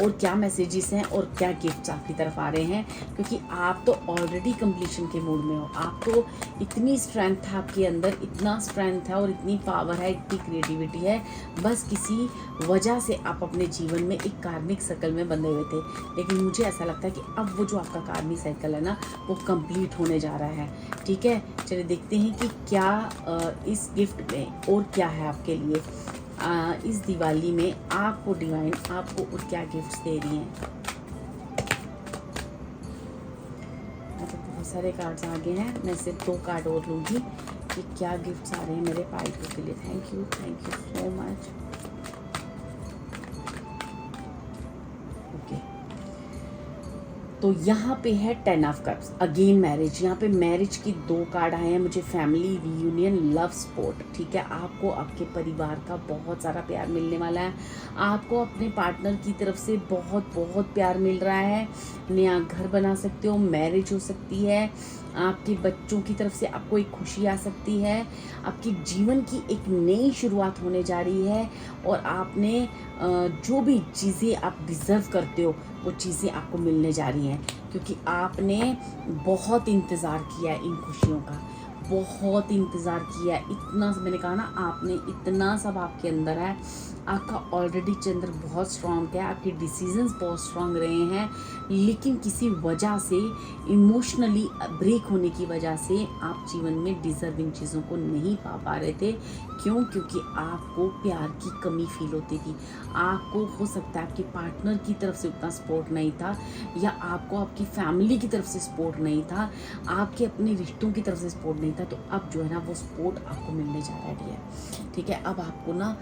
और क्या मैसेजेस हैं और क्या गिफ्ट्स आपकी तरफ आ रहे हैं, क्योंकि आप तो ऑलरेडी कंप्लीशन के मूड में हो। आप तो इतनी स्ट्रेंथ है आपके अंदर, इतना स्ट्रेंथ है और इतनी पावर है, इतनी क्रिएटिविटी है, बस किसी वजह से आप अपने जीवन में एक कार्मिक सर्कल में बंधे हुए थे। लेकिन मुझे ऐसा लगता है कि अब वो जो आपका कार्मिक साइकिल है ना, वो कंप्लीट होने जा रहा है। ठीक है, चलिए देखते हैं कि क्या इस गिफ्ट में और क्या है आपके लिए इस दिवाली में। आपको डिवाइन आपको और क्या गिफ्ट्स दे रही हैं। तो बहुत सारे कार्ड्स आगे हैं, मैं सिर्फ 2 कार्ड और लूँगी कि क्या गिफ्ट्स आ रहे हैं मेरे पाइपों के लिए। Thank you so much. Okay, तो यहाँ पे है 10 ऑफ कप्स, अगेन मैरिज। यहाँ पे मैरिज की 2 कार्ड आए हैं मुझे, फैमिली रियूनियन, लव सपोर्ट। ठीक है, आपको आपके परिवार का बहुत सारा प्यार मिलने वाला है। आपको अपने पार्टनर की तरफ से बहुत बहुत प्यार मिल रहा है। नया घर बना सकते हो, मैरिज हो सकती है, आपके बच्चों की तरफ से आपको एक खुशी आ सकती है, आपके जीवन की एक नई शुरुआत होने जा रही है, और आपने जो भी चीज़ें आप डिज़र्व करते हो वो चीज़ें आपको मिलने जा रही हैं, क्योंकि आपने बहुत इंतज़ार किया है इन खुशियों का, बहुत इंतज़ार किया है। इतना, मैंने कहा ना, आपने इतना सब आपके अंदर है। आपका ऑलरेडी चंद्र बहुत स्ट्रॉन्ग है, आपके डिसीजंस बहुत स्ट्रॉन्ग रहे हैं, लेकिन किसी वजह से इमोशनली ब्रेक होने की वजह से आप जीवन में डिज़र्विंग चीज़ों को नहीं पा रहे थे। क्यों? क्योंकि आपको प्यार की कमी फील होती थी। आपको हो सकता है आपके पार्टनर की तरफ से उतना सपोर्ट नहीं था, या आपको आपकी फैमिली की तरफ से सपोर्ट नहीं था, आपके अपने रिश्तों की तरफ से सपोर्ट नहीं था। तो अब जो है ना, वो सपोर्ट आपको मिलने जा रहा है। ठीक है, अब आपको ना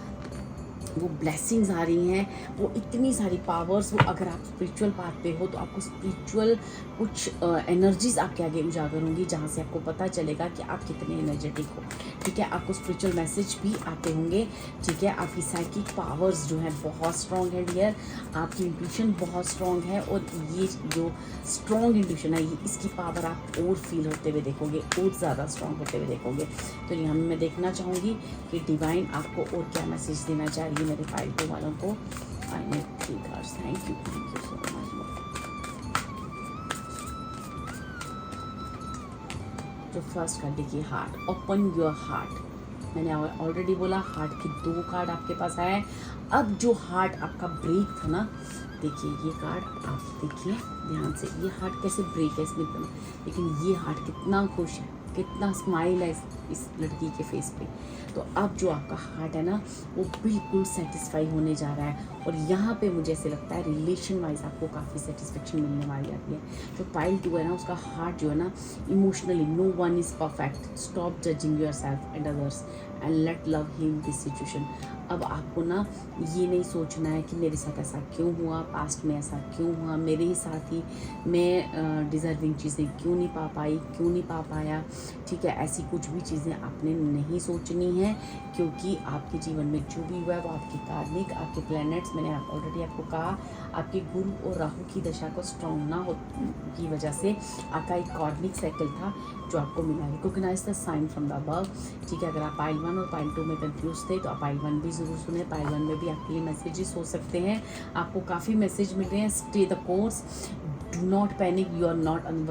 वो ब्लेसिंग्स आ रही हैं, वो इतनी सारी पावर्स। वो अगर आप स्पिरिचुअल पाथ पे हो तो आपको स्पिरिचुअल कुछ एनर्जीज आपके आगे उजागर होंगी, जहाँ से आपको पता चलेगा कि आप कितने एनर्जेटिक हो। ठीक है, आपको स्पिरिचुअल मैसेज भी आते होंगे। ठीक है, आपकी साइकिक पावर्स जो है बहुत स्ट्रॉन्ग है डियर, आपकी इंट्यूशन बहुत स्ट्रॉन्ग है, और ये जो स्ट्रॉन्ग इंट्यूशन है, इसकी पावर आप और फील होते हुए देखोगे, और ज़्यादा स्ट्रॉन्ग होते हुए देखोगे। तो यहाँ मैं देखना चाहूँगी कि डिवाइन आपको और क्या मैसेज देना चाह रही है मेरे पाइपों वालों को। I need 3 cards. Thank you so much. जो फर्स्ट कार्ड देखिए, हार्ट, ओपन योर हार्ट। मैंने ऑलरेडी बोला हार्ट के 2 कार्ड आपके पास आए। अब जो हार्ट आपका ब्रेक था ना, देखिए ये कार्ड आप देखिए ध्यान से, ये हार्ट कैसे ब्रेक है इसमें, लेकिन ये हार्ट कितना खुश है, कितना स्माइल है इस लड़की के फेस पे। तो अब जो आपका हार्ट है ना, वो बिल्कुल सेटिस्फाई होने जा रहा है, और यहाँ पे मुझे ऐसे लगता है रिलेशन वाइज आपको काफ़ी सेटिस्फेक्शन मिलने वाली आती है। जो पाइल 2 है ना, उसका हार्ट जो है ना, emotionally no one is perfect, stop judging yourself and others and let love heal this situation. अब आपको ना ये नहीं सोचना है कि मेरे साथ ऐसा क्यों हुआ, पास्ट में ऐसा क्यों हुआ, मेरे ही साथ ही मैं डिज़र्विंग चीज़ें क्यों नहीं पा पाई, क्यों नहीं पा पाया। ठीक है, ऐसी कुछ भी चीज़ें आपने नहीं सोचनी है, क्योंकि आपके जीवन में जो भी हुआ है वो आपकी कार्मिक, आपके प्लैनेट्स, मैंने ऑलरेडी आपको कहा, आपके गुरु और राहु की दशा को स्ट्रॉन्ग ना हो की वजह से आपका एक कार्मिक साइकिल था जो आपको मिला है। Recognise the sign from the above. ठीक है, अगर आप पाइल 1 और पाइल 2 में कंफ्यूज थे तो आप पाइल 1 भी ज़रूर सुने। पाइल 1 में भी आपके लिए मैसेजेस हो सकते हैं, आपको काफ़ी मैसेज मिल रहे हैं। Stay the course, do not panic, you are not on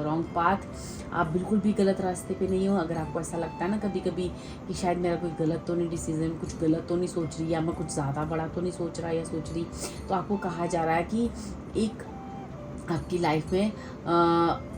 wrong path. आप बिल्कुल भी गलत रास्ते पे नहीं हो। अगर आपको ऐसा लगता है ना कभी कभी कि शायद मेरा कोई गलत तो नहीं डिसीजन, कुछ गलत तो नहीं सोच रही, या मैं कुछ ज़्यादा बड़ा तो नहीं सोच रहा या सोच रही, तो आपको कहा जा रहा है कि एक आपकी लाइफ में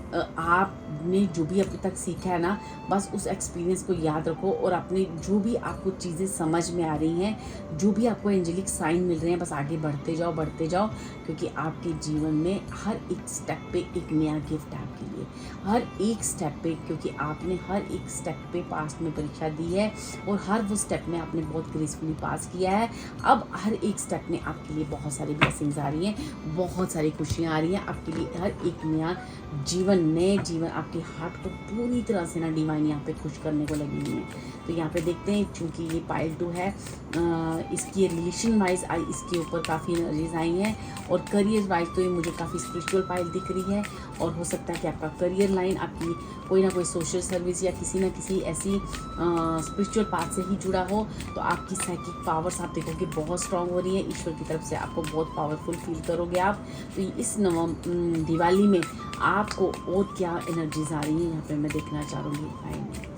आपने जो भी अभी तक सीखा है ना, बस उस एक्सपीरियंस को याद रखो, और अपने जो भी आपको चीज़ें समझ में आ रही हैं, जो भी आपको एंजेलिक साइन मिल रहे हैं, बस आगे बढ़ते जाओ, क्योंकि आपके जीवन में हर एक स्टेप पे एक नया गिफ्ट है आपके लिए, हर एक स्टेप पे, क्योंकि आपने हर एक स्टेप पे पास्ट में परीक्षा दी है, और हर वो स्टेप में आपने बहुत ग्रेसफुली पास किया है। अब हर एक स्टेप में आपके लिए बहुत सारी ब्लेसिंग्स आ रही हैं, बहुत सारी खुशियाँ आ रही हैं आपके लिए। हर एक नया जीवन नए जीवन आपके हार्ट को पूरी तरह से ना डिवाइन यहाँ पे खुश करने को लगी हुई है। तो यहाँ पे देखते हैं, चूँकि ये पाइल 2 है, इसकी रिलेशन वाइज इसके ऊपर काफ़ी एनर्जीज आई हैं, और करियर वाइज तो ये मुझे काफ़ी स्पिरिचुअल पाइल दिख रही है। और हो सकता है कि आपका करियर लाइन आपकी कोई ना कोई सोशल सर्विस या किसी ना किसी ऐसी स्पिरिचुअल पाथ से ही जुड़ा हो। तो आपकी साइकिक पावर्स आप देखोगे बहुत स्ट्रांग हो रही है, ईश्वर की तरफ से आपको बहुत पावरफुल फील करोगे आप। तो इस दिवाली में आपको और क्या एनर्जीज आ रही है यहाँ पे मैं देखना चाहूँगी। Thank you.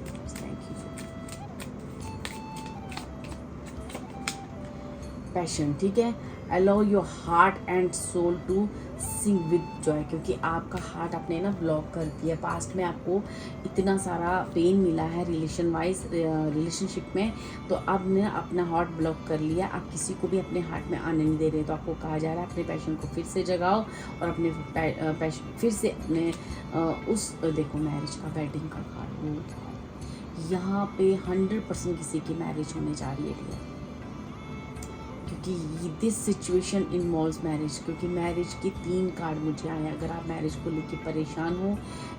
पैशन, ठीक है, allow your heart and soul to sing with joy, क्योंकि आपका हार्ट आपने ना ब्लॉक कर दिया। पास्ट में आपको इतना सारा पेन मिला है रिलेशनशिप में, तो अब ने अपना हार्ट ब्लॉक कर लिया, आप किसी को भी अपने हार्ट में आने नहीं दे रहे। तो आपको कहा जा रहा है अपने पैशन को फिर से जगाओ, और अपने पैशन फिर से अपने देखो मैरिज का, वेडिंग का कार्ड, यहाँ पे 100% किसी की मैरिज होने जा रही है, क्योंकि दिस सिचुएशन इन्वॉल्व्स मैरिज, क्योंकि मैरिज के 3 कार्ड मुझे आए। अगर आप मैरिज को लेके परेशान हो,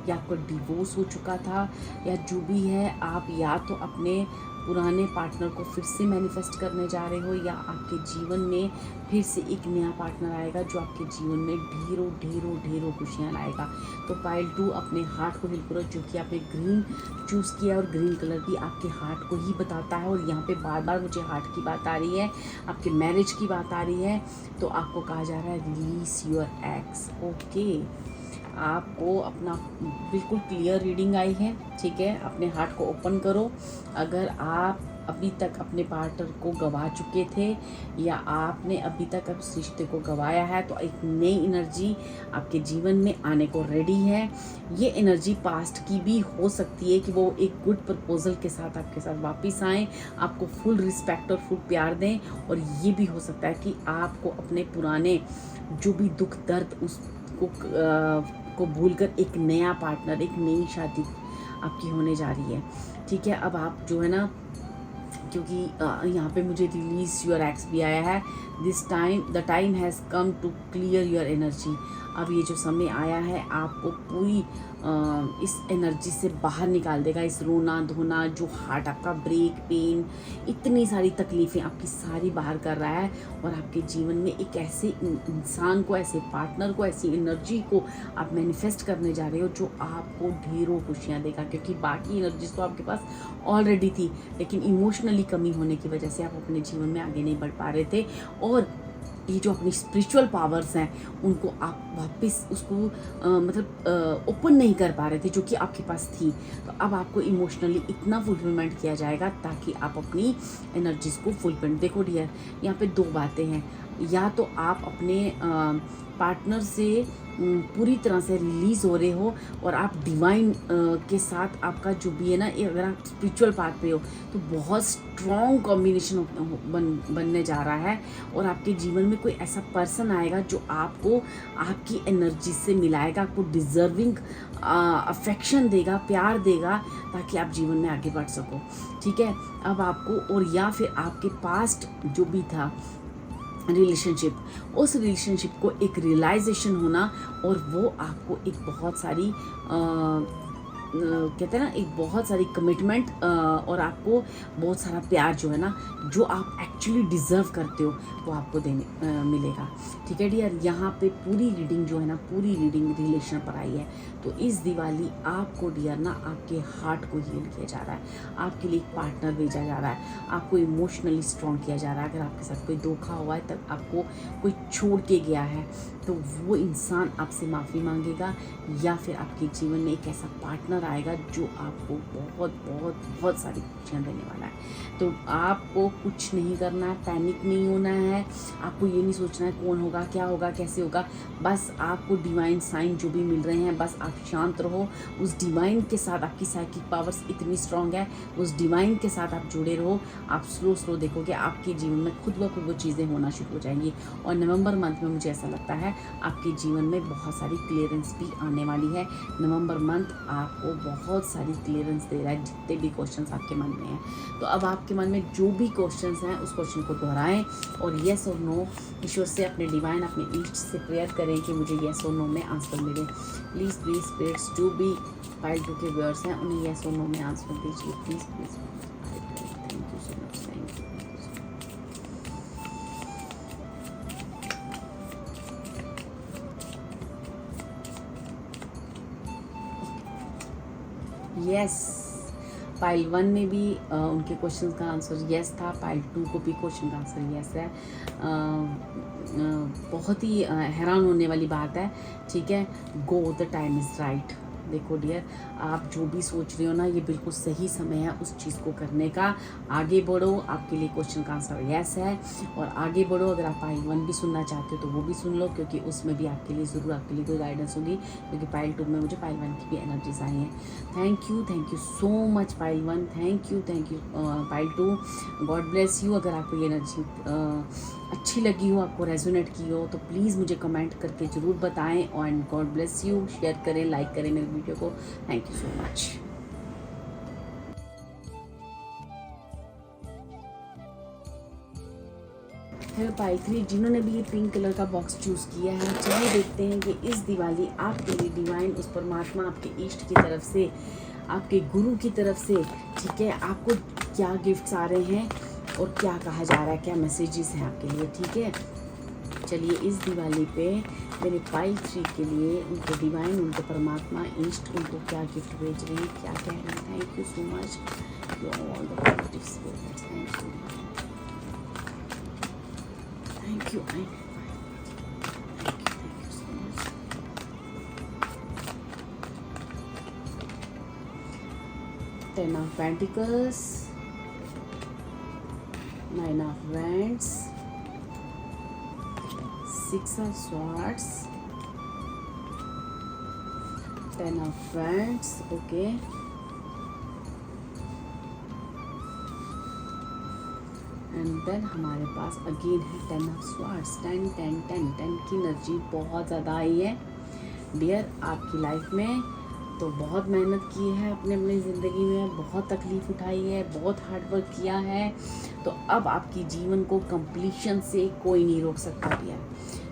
या आपका डिवोर्स हो चुका था, या जो भी है, आप या तो अपने पुराने पार्टनर को फिर से मैनिफेस्ट करने जा रहे हो, या आपके जीवन में फिर से एक नया पार्टनर आएगा जो आपके जीवन में ढेरों ढेरों ढेरों खुशियाँ लाएगा। तो पाइल 2 अपने हार्ट को हिल करो, जो कि आपने ग्रीन चूज़ किया, और ग्रीन कलर भी आपके हार्ट को ही बताता है। और यहाँ पे बार बार मुझे हार्ट की बात आ रही है, आपके मैरिज की बात आ रही है। तो आपको कहा जा रहा है रिलीज योर एक्स। ओके, आपको अपना बिल्कुल क्लियर रीडिंग आई है, ठीक है। अपने हार्ट को ओपन करो। अगर आप अभी तक अपने पार्टनर को गवा चुके थे, या आपने अभी तक उस रिश्ते को गवाया है, तो एक नई एनर्जी आपके जीवन में आने को रेडी है। ये एनर्जी पास्ट की भी हो सकती है कि वो एक गुड प्रपोजल के साथ आपके साथ वापस आएँ, आपको फुल रिस्पेक्ट और फुल प्यार दें। और ये भी हो सकता है कि आपको अपने पुराने जो भी दुख दर्द को भूलकर एक नया पार्टनर, एक नई शादी आपकी होने जा रही है, ठीक है। अब आप जो है ना, क्योंकि यहाँ पे मुझे रिलीज योर एक्स भी आया है, the time has come to clear your energy. अब ये जो समय आया है आपको पूरी इस एनर्जी से बाहर निकाल देगा। इस रोना धोना, जो हार्ट आपका ब्रेक, पेन, इतनी सारी तकलीफ़ें आपकी सारी बाहर कर रहा है, और आपके जीवन में एक ऐसे इंसान को, ऐसे पार्टनर को, ऐसी एनर्जी को आप मैनिफेस्ट करने जा रहे हो जो आपको ढेरों खुशियाँ देगा। क्योंकि बाकी एनर्जीज तो आपके पास ऑलरेडी थी, लेकिन इमोशनली कमी होने की वजह से आप अपने जीवन में आगे नहीं बढ़ पा रहे थे, और ये जो अपनी स्पिरिचुअल पावर्स हैं उनको आप वापस उसको ओपन नहीं कर पा रहे थे, जो कि आपके पास थी। तो अब आपको इमोशनली इतना फुलफिलमेंट किया जाएगा ताकि आप अपनी एनर्जीज को फुलफिल। देखो डियर, यहाँ पे 2 बातें हैं, या तो आप अपने पार्टनर से पूरी तरह से रिलीज़ हो रहे हो, और आप डिवाइन के साथ आपका जो भी है ना, अगर आप स्पिरिचुअल पाथ पे हो तो बहुत स्ट्रॉन्ग कॉम्बिनेशन बनने जा रहा है। और आपके जीवन में कोई ऐसा पर्सन आएगा जो आपको आपकी एनर्जी से मिलाएगा, आपको डिज़र्विंग अफेक्शन देगा, प्यार देगा, ताकि आप जीवन में आगे बढ़ सको, ठीक है। अब आपको, और या फिर आपके पास्ट जो भी था रिलेशनशिप, उस रिलेशनशिप को एक रियलाइजेशन होना, और वो आपको एक बहुत सारी कहते हैं ना, एक बहुत सारी कमिटमेंट, और आपको बहुत सारा प्यार जो है ना, जो आप एक्चुअली डिज़र्व करते हो, वो आपको देने मिलेगा, ठीक है डियर। यहाँ पे पूरी रीडिंग जो है ना, पूरी रीडिंग रिलेशन पर आई है। तो इस दिवाली आपको डियर ना, आपके हार्ट को हील किया जा रहा है, आपके लिए एक पार्टनर भेजा जा रहा है, आपको इमोशनली स्ट्रॉन्ग किया जा रहा है। अगर आपके साथ कोई धोखा हुआ है, तब आपको कोई छोड़ के गया है, तो वो इंसान आपसे माफ़ी मांगेगा, या फिर आपके जीवन में एक ऐसा पार्टनर आएगा जो आपको बहुत बहुत बहुत सारी खुशियाँ देने वाला है। तो आपको कुछ नहीं करना है, पैनिक नहीं होना है, आपको ये नहीं सोचना है कौन होगा, क्या होगा, कैसे होगा। बस आपको डिवाइन साइन जो भी मिल रहे हैं, बस आप शांत रहो, उस डिवाइन के साथ, आपकी साइकिक पावर्स इतनी स्ट्रांग है, उस डिवाइन के साथ आप जुड़े रहो। आप स्लो देखोगे आपके जीवन में खुद ब खुद वो चीज़ें होना शुरू हो जाएंगी। और नवंबर मंथ में मुझे ऐसा लगता है आपके जीवन में बहुत सारी क्लियरेंस भी आने वाली है। नवंबर मंथ आपको बहुत सारी क्लियरेंस दे रहा है, जितने भी क्वेश्चंस आपके मन में हैं। तो अब आपके मन में जो भी क्वेश्चंस हैं उस क्वेश्चन को दोहराएं और येस और नो ईश्वर से, अपने डिवाइन, अपने ईष्ट से प्रेयर करें कि मुझे येस और नो में आंसर मिले। प्लीज़ स्पिरिट्स जो भी पाइल 2 के व्यूअर्स हैं उन्हें येस और नो में आंसर दीजिए। Please thank you so much, thank you. Yes, pile 1 में भी उनके क्वेश्चन का आंसर यस था, पाइल 2 को भी क्वेश्चन का आंसर यस है। बहुत ही हैरान होने वाली बात है, ठीक है। गो, द टाइम इज़ राइट। देखो डियर, आप जो भी सोच रहे हो ना, ये बिल्कुल सही समय है उस चीज़ को करने का। आगे बढ़ो, आपके लिए क्वेश्चन का आंसर यस है, और आगे बढ़ो। अगर आप पाइल 1 भी सुनना चाहते हो तो वो भी सुन लो, क्योंकि उसमें भी आपके लिए ज़रूर आपके लिए कोई गाइडेंस होगी, क्योंकि पाइल 2 में मुझे पाइल 1 की भी एनर्जीज आई हैं। Thank you so much pile 1, thank you pile 2। God bless you. अगर आपको ये एनर्जी अच्छी लगी हो, आपको रेजोनेट की हो, तो प्लीज़ मुझे कमेंट करके ज़रूर बताएं, और गॉड ब्लेस यू। शेयर करें, लाइक करें मेरे वीडियो को। Thank you so much. Hello pile 3, जिन्होंने भी ये पिंक कलर का बॉक्स चूज़ किया है, चलिए देखते हैं कि इस दिवाली आपके लिए डिवाइन, उस परमात्मा, आपके इष्ट की तरफ से, आपके गुरु की तरफ से, ठीक है, आपको क्या गिफ्ट्स आ रहे हैं और क्या कहा जा रहा है, क्या मैसेजेस हैं आपके लिए, ठीक है। चलिए इस दिवाली पे मेरे पाइल 3 के लिए उनके डिवाइन, उनके परमात्मा, इष्ट उनको क्या गिफ्ट भेज रहे हैं, क्या कह रहे हैं। Thank you so much, you all the positive spirits. Thank you so much. Ten of Pentacles, Nine of Wands, Six of Swords, Ten of Wands, okay, and then हमारे पास अगेन है टेन ऑफ स्वॉर्ड्स। 10 की एनर्जी बहुत ज़्यादा आई है डियर आपकी लाइफ में। तो बहुत मेहनत की है अपने ज़िंदगी में, बहुत तकलीफ़ उठाई है, बहुत हार्ड वर्क किया है। तो अब आपकी जीवन को कंप्लीशन से कोई नहीं रोक सकता डियर,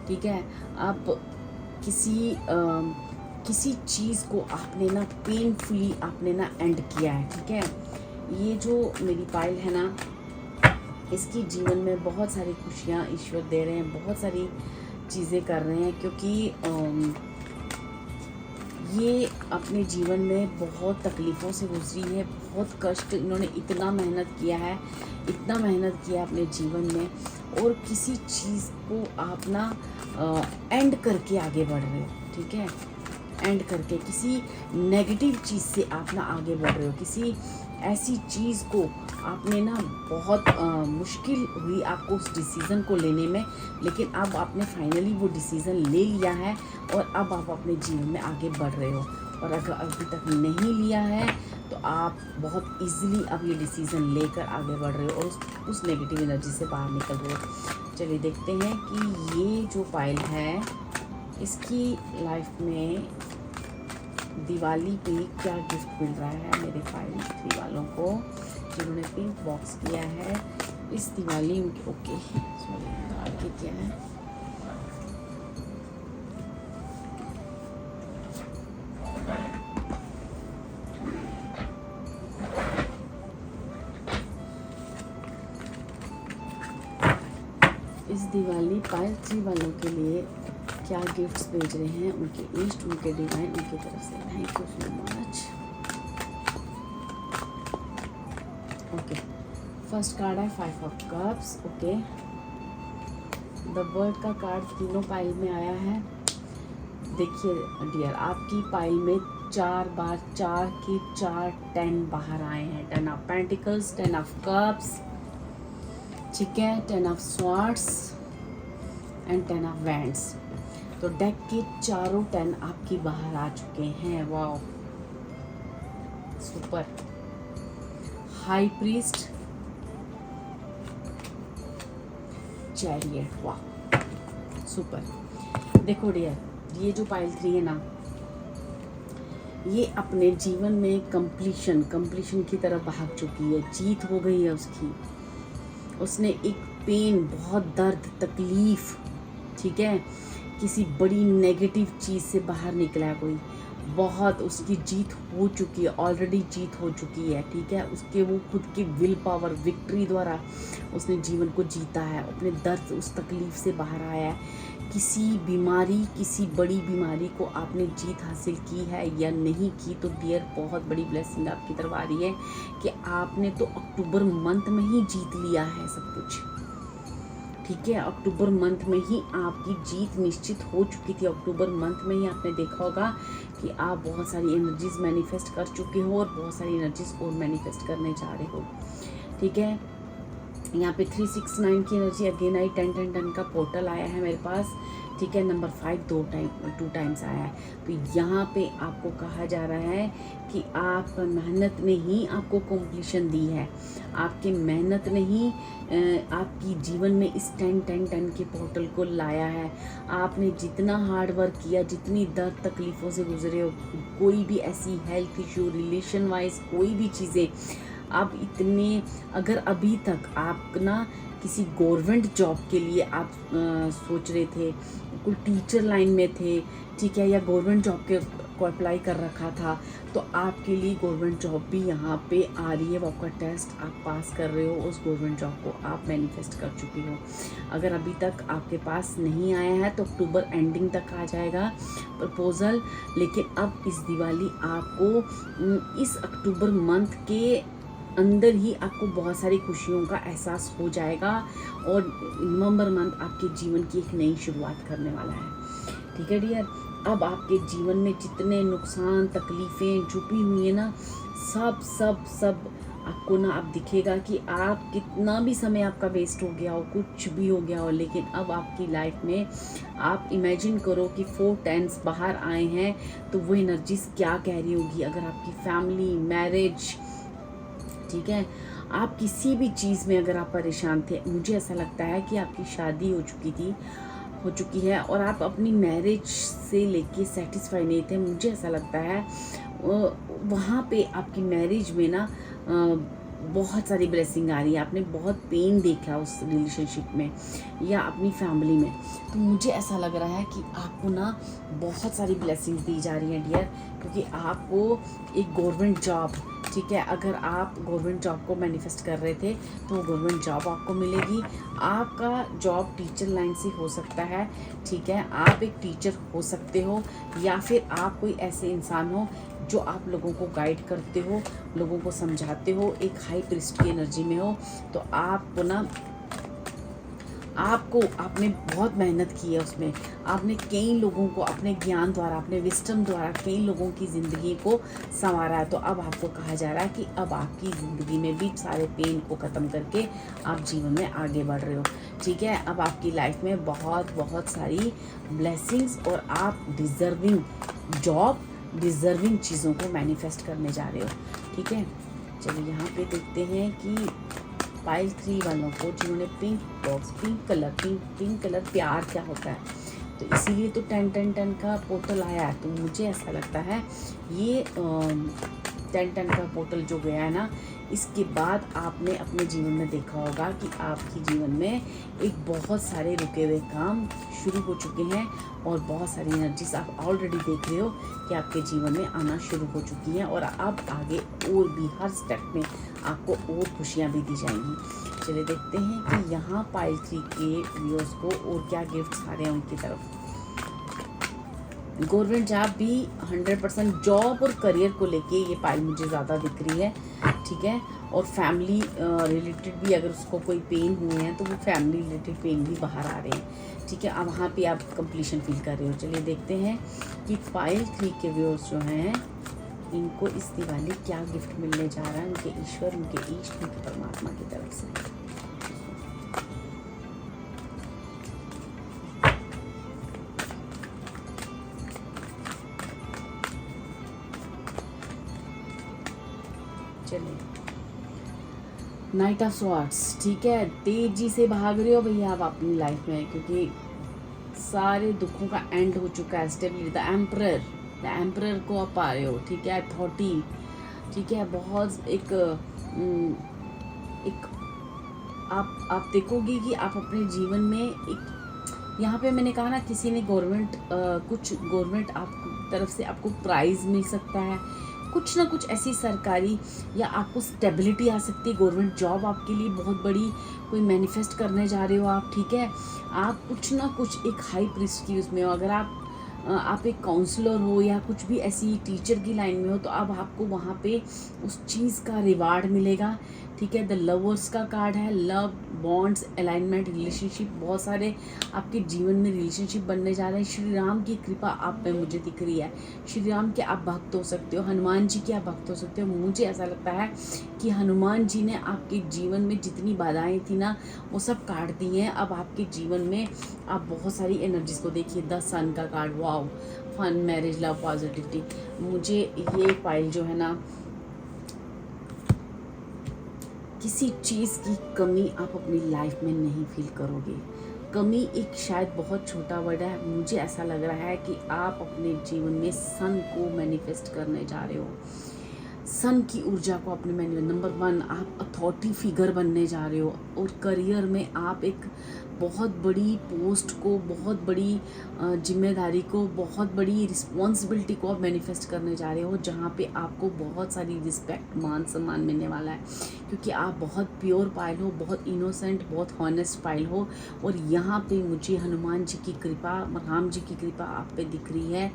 ठीक है। अब किसी चीज़ को आपने ना पेनफुली आपने ना एंड किया है, ठीक है। ये जो मेरी पाइल है ना, इसकी जीवन में बहुत सारी खुशियाँ ईश्वर दे रहे हैं, बहुत सारी चीज़ें कर रहे हैं, क्योंकि ये अपने जीवन में बहुत तकलीफ़ों से गुजरी है, बहुत कष्ट, इन्होंने इतना मेहनत किया है, इतना मेहनत किया अपने जीवन में, और किसी चीज़ को आप ना एंड करके आगे बढ़ रहे हो, ठीक है। एंड करके किसी नेगेटिव चीज़ से आप ना आगे बढ़ रहे हो, किसी ऐसी चीज़ को आपने ना बहुत मुश्किल हुई आपको उस डिसीज़न को लेने में, लेकिन अब आपने फाइनली वो डिसीज़न ले लिया है और अब आप अपने जीवन में आगे बढ़ रहे हो। और अगर अभी तक नहीं लिया है तो आप बहुत इजीली अब ये डिसीज़न लेकर आगे बढ़ रहे हो और उस नेगेटिव एनर्जी से बाहर निकल रहे हो। चलिए देखते हैं कि ये जो पाइल है इसकी लाइफ में दिवाली पे क्या गिफ्ट मिल रहा है मेरे पाइल 3 वालों को, जिन्होंने पिंक बॉक्स किया है इस दिवाली। ओके सॉरी, गार्ड के क्या है, इस दिवाली पाइल 3 वालों के लिए क्या गिफ्ट्स भेज रहे हैं उनके ईस्ट, उनके डिवाइन, उनकी तरफ से। Thank you so much. Okay, first card है 5 of cups. Okay, the word का कार्ड तीनों पाइल में आया है। देखिए डियर, आपकी पाइल में 4 बार 4 के 4 10 बाहर आए हैं। 10 ऑफ पेंटिकल्स, 10 ऑफ कप्स, ठीक है, 10 of swords and 10 of wands. तो डेक के चारों 10 आपकी बाहर आ चुके हैं। Wow, super. High priest, chariot, वाह सुपर। देखो डियर, ये जो पाइल 3 है ना, ये अपने जीवन में कंप्लीशन की तरफ भाग चुकी है, जीत हो गई है उसकी। उसने एक पेन, बहुत दर्द, तकलीफ, ठीक है, किसी बड़ी नेगेटिव चीज़ से बाहर निकला है कोई, बहुत उसकी जीत हो चुकी है, ऑलरेडी जीत हो चुकी है, ठीक है। उसके वो खुद की विल पावर, विक्ट्री द्वारा उसने जीवन को जीता है, अपने दर्द, उस तकलीफ से बाहर आया है। किसी बीमारी, किसी बड़ी बीमारी को आपने जीत हासिल की है या नहीं की, तो डियर बहुत बड़ी ब्लेसिंग आपकी तरफ आ रही है कि आपने तो अक्टूबर मंथ में ही जीत लिया है सब कुछ, ठीक है। अक्टूबर मंथ में ही आपकी जीत निश्चित हो चुकी थी। अक्टूबर मंथ में ही आपने देखा होगा कि आप बहुत सारी एनर्जीज मैनिफेस्ट कर चुके हो और बहुत सारी एनर्जीज और मैनिफेस्ट करने जा रहे हो, ठीक है। यहाँ पे 369 की एनर्जी अगेन आई, 10 का पोर्टल आया है मेरे पास, ठीक है। नंबर 5 टू टाइम्स आया है। तो यहाँ पे आपको कहा जा रहा है कि आप मेहनत ने ही आपको कंप्लीशन दी है, आपके मेहनत ने ही आपकी जीवन में इस 10 के पोर्टल को लाया है। आपने जितना हार्ड वर्क किया, जितनी दर्द तकलीफ़ों से गुजरे हो, कोई भी ऐसी हेल्थ इशू, रिलेशन वाइज कोई भी चीज़ें, आप इतने, अगर अभी तक आप ना किसी गवर्नमेंट जॉब के लिए आप सोच रहे थे, कोई टीचर लाइन में थे, ठीक है, या गवर्नमेंट जॉब के को अप्लाई कर रखा था, तो आपके लिए गवर्नमेंट जॉब भी यहाँ पे आ रही है। वो आपका टेस्ट आप पास कर रहे हो, उस गवर्नमेंट जॉब को आप मैनिफेस्ट कर चुके हो। अगर अभी तक आपके पास नहीं आया है तो अक्टूबर एंडिंग तक आ जाएगा प्रपोज़ल, लेकिन अब इस दिवाली आपको इस अक्टूबर मंथ के अंदर ही आपको बहुत सारी खुशियों का एहसास हो जाएगा और नवंबर मंथ आपके जीवन की एक नई शुरुआत करने वाला है, ठीक है डियर। अब आपके जीवन में जितने नुकसान, तकलीफ़ें छुपी हुई हैं ना, सब सब सब आपको ना अब दिखेगा कि आप कितना भी समय आपका वेस्ट हो गया हो, कुछ भी हो गया हो, लेकिन अब आपकी लाइफ में आप इमेजिन करो कि 4 10s बाहर आए हैं, तो वो एनर्जीज क्या कह रही होगी। अगर आपकी फैमिली, मैरिज, ठीक है, आप किसी भी चीज़ में अगर आप परेशान थे, मुझे ऐसा लगता है कि आपकी शादी हो चुकी है और आप अपनी मैरिज से लेके सेटिस्फाई नहीं थे, मुझे ऐसा लगता है वहाँ पे आपकी मैरिज में ना बहुत सारी ब्लेसिंग आ रही है। आपने बहुत पेन देखा उस रिलेशनशिप में या अपनी फैमिली में, तो मुझे ऐसा लग रहा है कि आपको ना बहुत सारी ब्लेसिंग्स दी जा रही हैं डियर, क्योंकि आपको एक गवर्नमेंट जॉब, ठीक है, अगर आप गवर्नमेंट जॉब को मैनिफेस्ट कर रहे थे तो वो गवर्नमेंट जॉब आपको मिलेगी। आपका जॉब टीचर लाइन से हो सकता है, ठीक है, आप एक टीचर हो सकते हो या फिर आप कोई ऐसे इंसान हो जो आप लोगों को गाइड करते हो, लोगों को समझाते हो, एक हाई प्रीस्ट की एनर्जी में हो, तो आपको ना आपने बहुत मेहनत की है उसमें, आपने कई लोगों को अपने ज्ञान द्वारा, अपने विस्टम द्वारा कई लोगों की ज़िंदगी को संवारा है। तो अब आपको कहा जा रहा है कि अब आपकी ज़िंदगी में भी सारे पेन को ख़त्म करके आप जीवन में आगे बढ़ रहे हो, ठीक है। अब आपकी लाइफ में बहुत बहुत सारी ब्लेसिंग्स और आप डिज़र्विंग जॉब, डिज़र्विंग चीज़ों को मैनिफेस्ट करने जा रहे हो, ठीक है। चलिए यहाँ पे देखते हैं कि पाइल 3 वालों को जिन्होंने पिंक बॉक्स, पिंक कलर प्यार क्या होता है, तो इसीलिए तो 10 का पोर्टल आया है। तो मुझे ऐसा लगता है ये 10 का पोर्टल जो गया है ना, इसके बाद आपने अपने जीवन में देखा होगा कि आपके जीवन में एक बहुत सारे रुके हुए काम शुरू हो चुके हैं और बहुत सारी एनर्जीज आप ऑलरेडी देख रहे हो कि आपके जीवन में आना शुरू हो चुकी हैं और अब आगे और भी हर स्टेप में आपको और खुशियाँ भी दी जाएंगी। चलिए देखते हैं कि यहाँ पाइल 3 के व्यूअर्स को और क्या गिफ्ट्स आ रहे हैं उनकी तरफ। गवर्नमेंट जॉब भी 100% जॉब और करियर को लेके ये पाइल मुझे ज़्यादा दिख रही है, ठीक है। और फैमिली रिलेटेड भी अगर उसको कोई पेन हुए हैं तो वो फैमिली रिलेटेड पेन भी बाहर आ रहे हैं, ठीक है। अब वहाँ पे आप कंप्लीशन फील कर रहे हो। चलिए देखते हैं कि पाइल 3 के व्यूअर्स जो हैं इनको इस दिवाली क्या गिफ्ट मिलने जा रहा है उनके ईश्वर, उनके इष्ट, उनके परमात्मा की तरफ से। चलिए नाइट ऑफ स्वॉर्ड्स, ठीक है, तेजी से भाग रहे हो भैया आप अपनी लाइफ में, क्योंकि सारे दुखों का एंड हो चुका है, स्टेबिलिटी, द एम्परर को आप पा रहे हो, ठीक है, अथॉरिटी, ठीक है, बहुत एक आप देखोगे कि आप अपने जीवन में एक, यहाँ पे मैंने कहा ना, किसी ने गवर्नमेंट आप तरफ से आपको प्राइज़ मिल सकता है, कुछ ना कुछ ऐसी सरकारी, या आपको स्टेबिलिटी आ सकती है, गवर्नमेंट जॉब आपके लिए बहुत बड़ी कोई मैनिफेस्ट करने जा रहे हो आप, ठीक है, आप कुछ ना कुछ एक हाई प्रीस्ट की उसमें हो, अगर आप एक काउंसलर हो या कुछ भी ऐसी टीचर की लाइन में हो, तो अब आपको वहाँ पे उस चीज़ का रिवार्ड मिलेगा, ठीक है। द लवर्स का कार्ड है, लव, बॉन्ड्स, अलाइनमेंट, रिलेशनशिप, बहुत सारे आपके जीवन में रिलेशनशिप बनने जा रहे हैं। श्री राम की कृपा आप पे मुझे दिख रही है, श्री राम के आप भक्त हो सकते हो, हनुमान जी के आप भक्त हो सकते हो। मुझे ऐसा लगता है कि हनुमान जी ने आपके जीवन में जितनी बाधाएं थी ना, वो सब काट दी हैं। अब आपके जीवन में आप बहुत सारी एनर्जीज को देखिए, 10 सन का card, wow, fun, marriage, love, positivity. मुझे ये फाइल जो है ना, किसी चीज़ की कमी आप अपनी लाइफ में नहीं फील करोगे। कमी एक शायद बहुत छोटा वर्ड है, मुझे ऐसा लग रहा है कि आप अपने जीवन में सन को मैनिफेस्ट करने जा रहे हो, सन की ऊर्जा को अपने मैन्युअल। नंबर 1, आप अथॉरिटी फिगर बनने जा रहे हो, और करियर में आप एक बहुत बड़ी पोस्ट को, बहुत बड़ी जिम्मेदारी को, बहुत बड़ी रिस्पॉन्सिबिलिटी को आप मैनिफेस्ट करने जा रहे हो, जहाँ पे आपको बहुत सारी रिस्पेक्ट, मान सम्मान मिलने वाला है, क्योंकि आप बहुत प्योर पायल हो, बहुत इनोसेंट, बहुत हॉनेस्ट पायल हो। और यहाँ पे मुझे हनुमान जी की कृपा, राम जी की कृपा आप पे दिख रही है,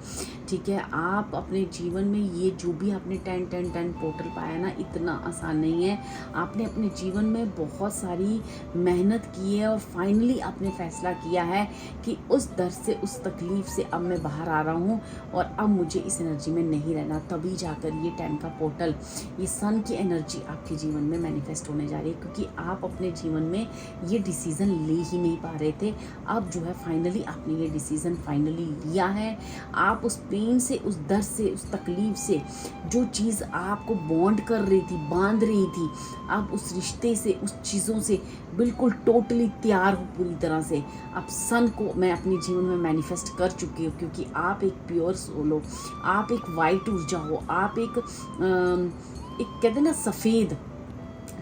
ठीक है। आप अपने जीवन में ये जो भी आपने 10-10-10 पोर्टल पाया ना, इतना आसान नहीं है। आपने अपने जीवन में बहुत सारी मेहनत की है, और फाइनली आपने फैसला किया है कि उस दर्द से, उस तकलीफ से अब मैं बाहर आ रहा हूँ, और अब मुझे इस एनर्जी में नहीं रहना। तभी जाकर ये 10 का पोर्टल, ये सन की एनर्जी आपके जीवन में मैनिफेस्ट होने जा रही है, क्योंकि आप अपने जीवन में ये डिसीज़न ले ही नहीं पा रहे थे। अब जो है फाइनली आपने ये डिसीज़न फाइनली लिया है। आप उस पेन से, उस दर्द से, उस तकलीफ से, जो चीज़ आपको बॉन्ड कर रही थी, बांध रही थी, आप उस रिश्ते से, उस चीज़ों से बिल्कुल टोटली तैयार हो पूरी तरह से। अब सन को मैं अपने जीवन में मैनिफेस्ट कर चुकी हूँ, क्योंकि आप एक प्योर सोल हो, आप एक वाइट ऊर्जा हो, आप एक कहते हैं ना सफ़ेद,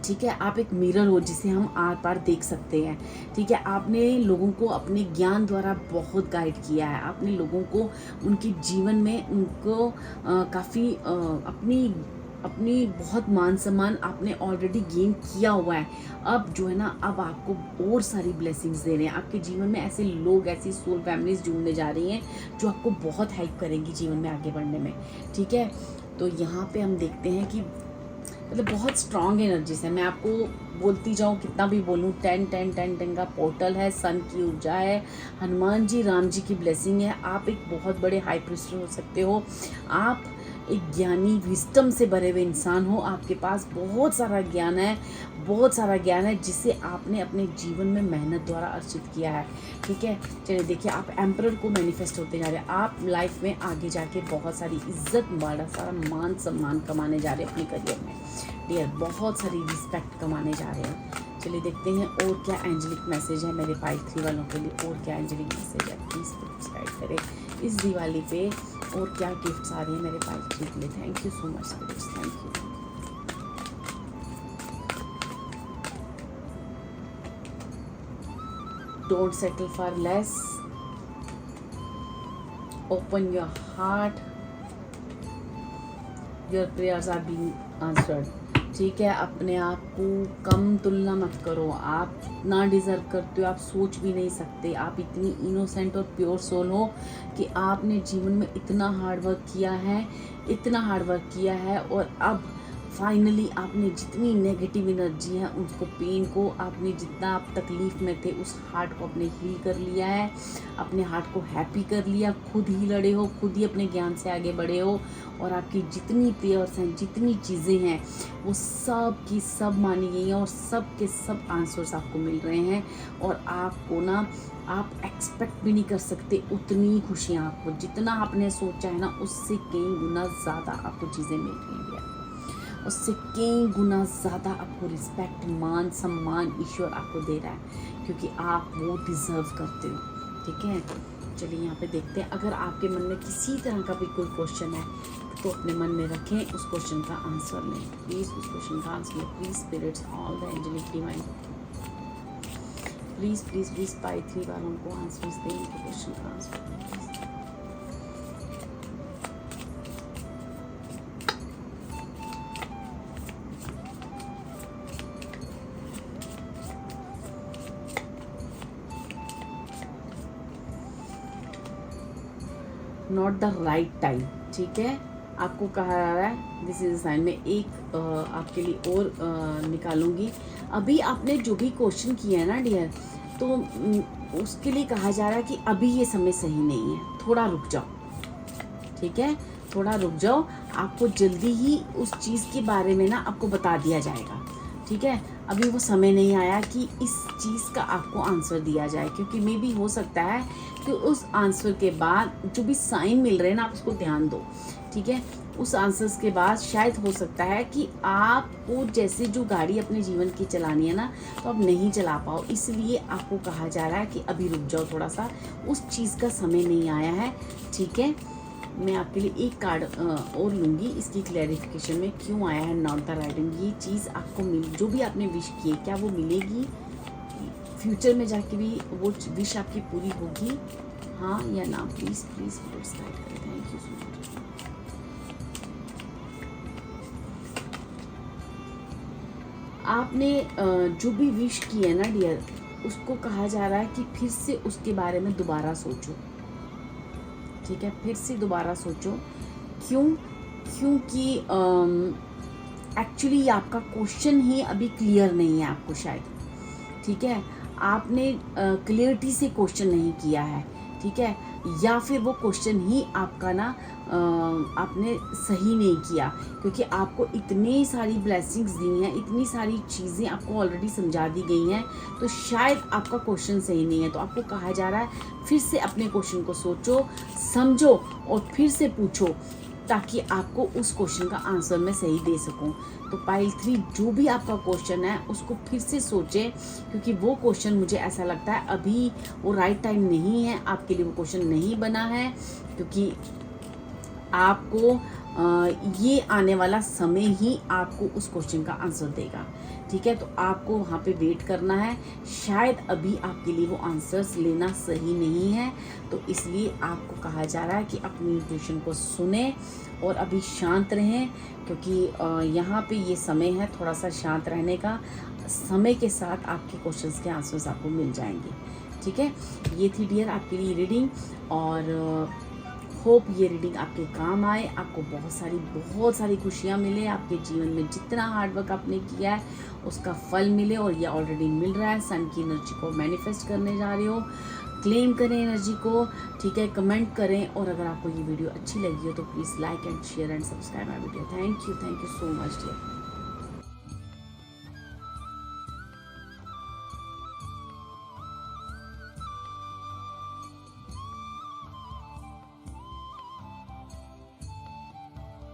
ठीक है, आप एक मिरर हो जिसे हम आर पार देख सकते हैं, ठीक है। आपने लोगों को अपने ज्ञान द्वारा बहुत गाइड किया है, आपने लोगों को उनके जीवन में उनको काफ़ी अपनी बहुत मान सम्मान आपने ऑलरेडी गेन किया हुआ है। अब जो है ना, अब आपको और सारी ब्लेसिंग्स दे रहे हैं। आपके जीवन में ऐसे लोग, ऐसी सोल फैमिलीज जुड़ने जा रही हैं जो आपको बहुत हेल्प करेंगी जीवन में आगे बढ़ने में, ठीक है। तो यहाँ पे हम देखते हैं कि मतलब बहुत स्ट्रॉन्ग एनर्जीज है। मैं आपको बोलती जाऊँ, कितना भी बोलूँ, 10-10-10-10 का पोर्टल है, सन की ऊर्जा है, हनुमान जी, राम जी की ब्लेसिंग है। आप एक बहुत बड़े हाई प्रीस्ट हो सकते हो, आप एक ज्ञानी, विस्डम से भरे हुए इंसान हो, आपके पास बहुत सारा ज्ञान है, बहुत सारा ज्ञान है, जिसे आपने अपने जीवन में मेहनत द्वारा अर्जित किया है, ठीक है। चलिए देखिए, आप एम्परर को मैनिफेस्ट होते जा रहे हैं। आप लाइफ में आगे जाके बहुत सारी इज्जत, बड़ा सारा मान सम्मान कमाने जा रहे हैं अपने करियर में, डियर, बहुत सारी रिस्पेक्ट कमाने जा रहे हैं। चलिए देखते हैं और क्या एंजेलिक मैसेज है मेरे पाइल 3 वालों के लिए, और क्या एंजेलिक मैसेज है, प्लीज़ सब्सक्राइब करें इस दिवाली पे। और क्या गिफ्ट्स आ रही है मेरे पाइल 3 के लिए। Thank you so much spirits, thank you. Don't settle for less, open your heart, your prayers are being answered, ठीक है। अपने आप को कम तुलना मत करो, आप इतना डिज़र्व करते हो, आप सोच भी नहीं सकते। आप इतनी इनोसेंट और प्योर सोल हो कि आपने जीवन में इतना हार्ड वर्क किया है, इतना हार्ड वर्क किया है, और अब फाइनली आपने जितनी नेगेटिव एनर्जी है, उसको, पेन को, आपने जितना आप तकलीफ़ में थे, उस हार्ट को आपने हील कर लिया है, अपने हार्ट को हैप्पी कर लिया, खुद ही लड़े हो, खुद ही अपने ज्ञान से आगे बढ़े हो, और आपकी जितनी प्रेयर्स हैं, जितनी चीज़ें हैं, वो सब की सब मानी गई हैं, और सब के सब आंसर्स आपको मिल रहे हैं। और आपको ना, आप एक्सपेक्ट भी नहीं कर सकते उतनी खुशियाँ आपको, जितना आपने सोचा है ना, उससे कई गुना ज़्यादा आपको चीज़ें मिल रही हैं, उससे कई गुना ज़्यादा आपको रिस्पेक्ट, मान सम्मान ईश्वर आपको दे रहा है, क्योंकि आप वो डिज़र्व करते हो, ठीक है। चलिए यहाँ पे देखते हैं। अगर आपके मन में किसी तरह का भी कोई क्वेश्चन है तो अपने मन में रखें, उस क्वेश्चन का आंसर लें प्लीज़, उस क्वेश्चन का आंसर लें please. Spirits, all the angelic divine, please please please pile 3 वालों को आंसर्स दें, इनके क्वेश्चन का आंसर दें please. Not the right time, ठीक है, आपको कहा जा रहा है दिस इज साइन। में एक आपके लिए और निकालूंगी। अभी आपने जो भी क्वेश्चन किया है ना डियर, तो उसके लिए कहा जा रहा है कि अभी ये समय सही नहीं है, थोड़ा रुक जाओ, ठीक है, थोड़ा रुक जाओ। आपको जल्दी ही उस चीज़ के बारे में ना आपको बता दिया जाएगा, ठीक है। अभी वो समय नहीं आया कि इस चीज़ का आपको आंसर दिया जाए, क्योंकि मे भी हो सकता है कि उस आंसर के बाद जो भी साइन मिल रहे हैं ना, आप उसको ध्यान दो, ठीक है। उस आंसर्स के बाद शायद हो सकता है कि आपको जैसे जो गाड़ी अपने जीवन की चलानी है ना, तो आप नहीं चला पाओ, इसलिए आपको कहा जा रहा है कि अभी रुक जाओ थोड़ा सा, उस चीज़ का समय नहीं आया है, ठीक है। मैं आपके लिए एक कार्ड और लूँगी इसकी क्लैरिफिकेशन में, क्यों आया है नॉट द राइटिंग। ये चीज़ आपको मिल, जो भी आपने विश की है, क्या वो मिलेगी फ्यूचर में जाके भी, वो विश आपकी पूरी होगी, हाँ या ना? प्लीज़ प्लीज़ प्लीज़ गाइड करें, थैंक यू सो मच। आपने जो भी विश की है ना डियर, उसको कहा जा रहा है कि फिर से उसके बारे में दोबारा सोचो, ठीक है, फिर से दोबारा सोचो। क्यों? क्योंकि एक्चुअली आपका क्वेश्चन ही अभी क्लियर नहीं है आपको शायद, ठीक है। आपने क्लियरिटी से क्वेश्चन नहीं किया है, ठीक है, या फिर वो क्वेश्चन ही आपका ना आपने सही नहीं किया, क्योंकि आपको इतनी सारी ब्लेसिंग्स दी हैं, इतनी सारी चीज़ें आपको ऑलरेडी समझा दी गई हैं, तो शायद आपका क्वेश्चन सही नहीं है। तो आपको कहा जा रहा है फिर से अपने क्वेश्चन को सोचो, समझो और फिर से पूछो, ताकि आपको उस क्वेश्चन का आंसर मैं सही दे सकूं। तो पाइल 3 जो भी आपका क्वेश्चन है उसको फिर से सोचें, क्योंकि वो क्वेश्चन मुझे ऐसा लगता है अभी वो राइट टाइम नहीं है, आपके लिए वो क्वेश्चन नहीं बना है, क्योंकि आपको ये आने वाला समय ही आपको उस क्वेश्चन का आंसर देगा, ठीक है। तो आपको वहाँ पे वेट करना है, शायद अभी आपके लिए वो आंसर्स लेना सही नहीं है, तो इसलिए आपको कहा जा रहा है कि अपनी इंट्यूशन को सुने और अभी शांत रहें, क्योंकि यहाँ पे ये समय है थोड़ा सा शांत रहने का। समय के साथ आपके क्वेश्चंस के आंसर्स आपको मिल जाएंगे, ठीक है। ये थी डियर आपके लिए रीडिंग, और होप ये रीडिंग आपके काम आए, आपको बहुत सारी खुशियाँ मिले, आपके जीवन में जितना हार्डवर्क आपने किया है उसका फल मिले, और ये ऑलरेडी मिल रहा है। सन की एनर्जी को मैनिफेस्ट करने जा रहे हो, क्लेम करें एनर्जी को, ठीक है, कमेंट करें, और अगर आपको ये वीडियो अच्छी लगी हो तो please like and share and subscribe my video. Thank you so much dear.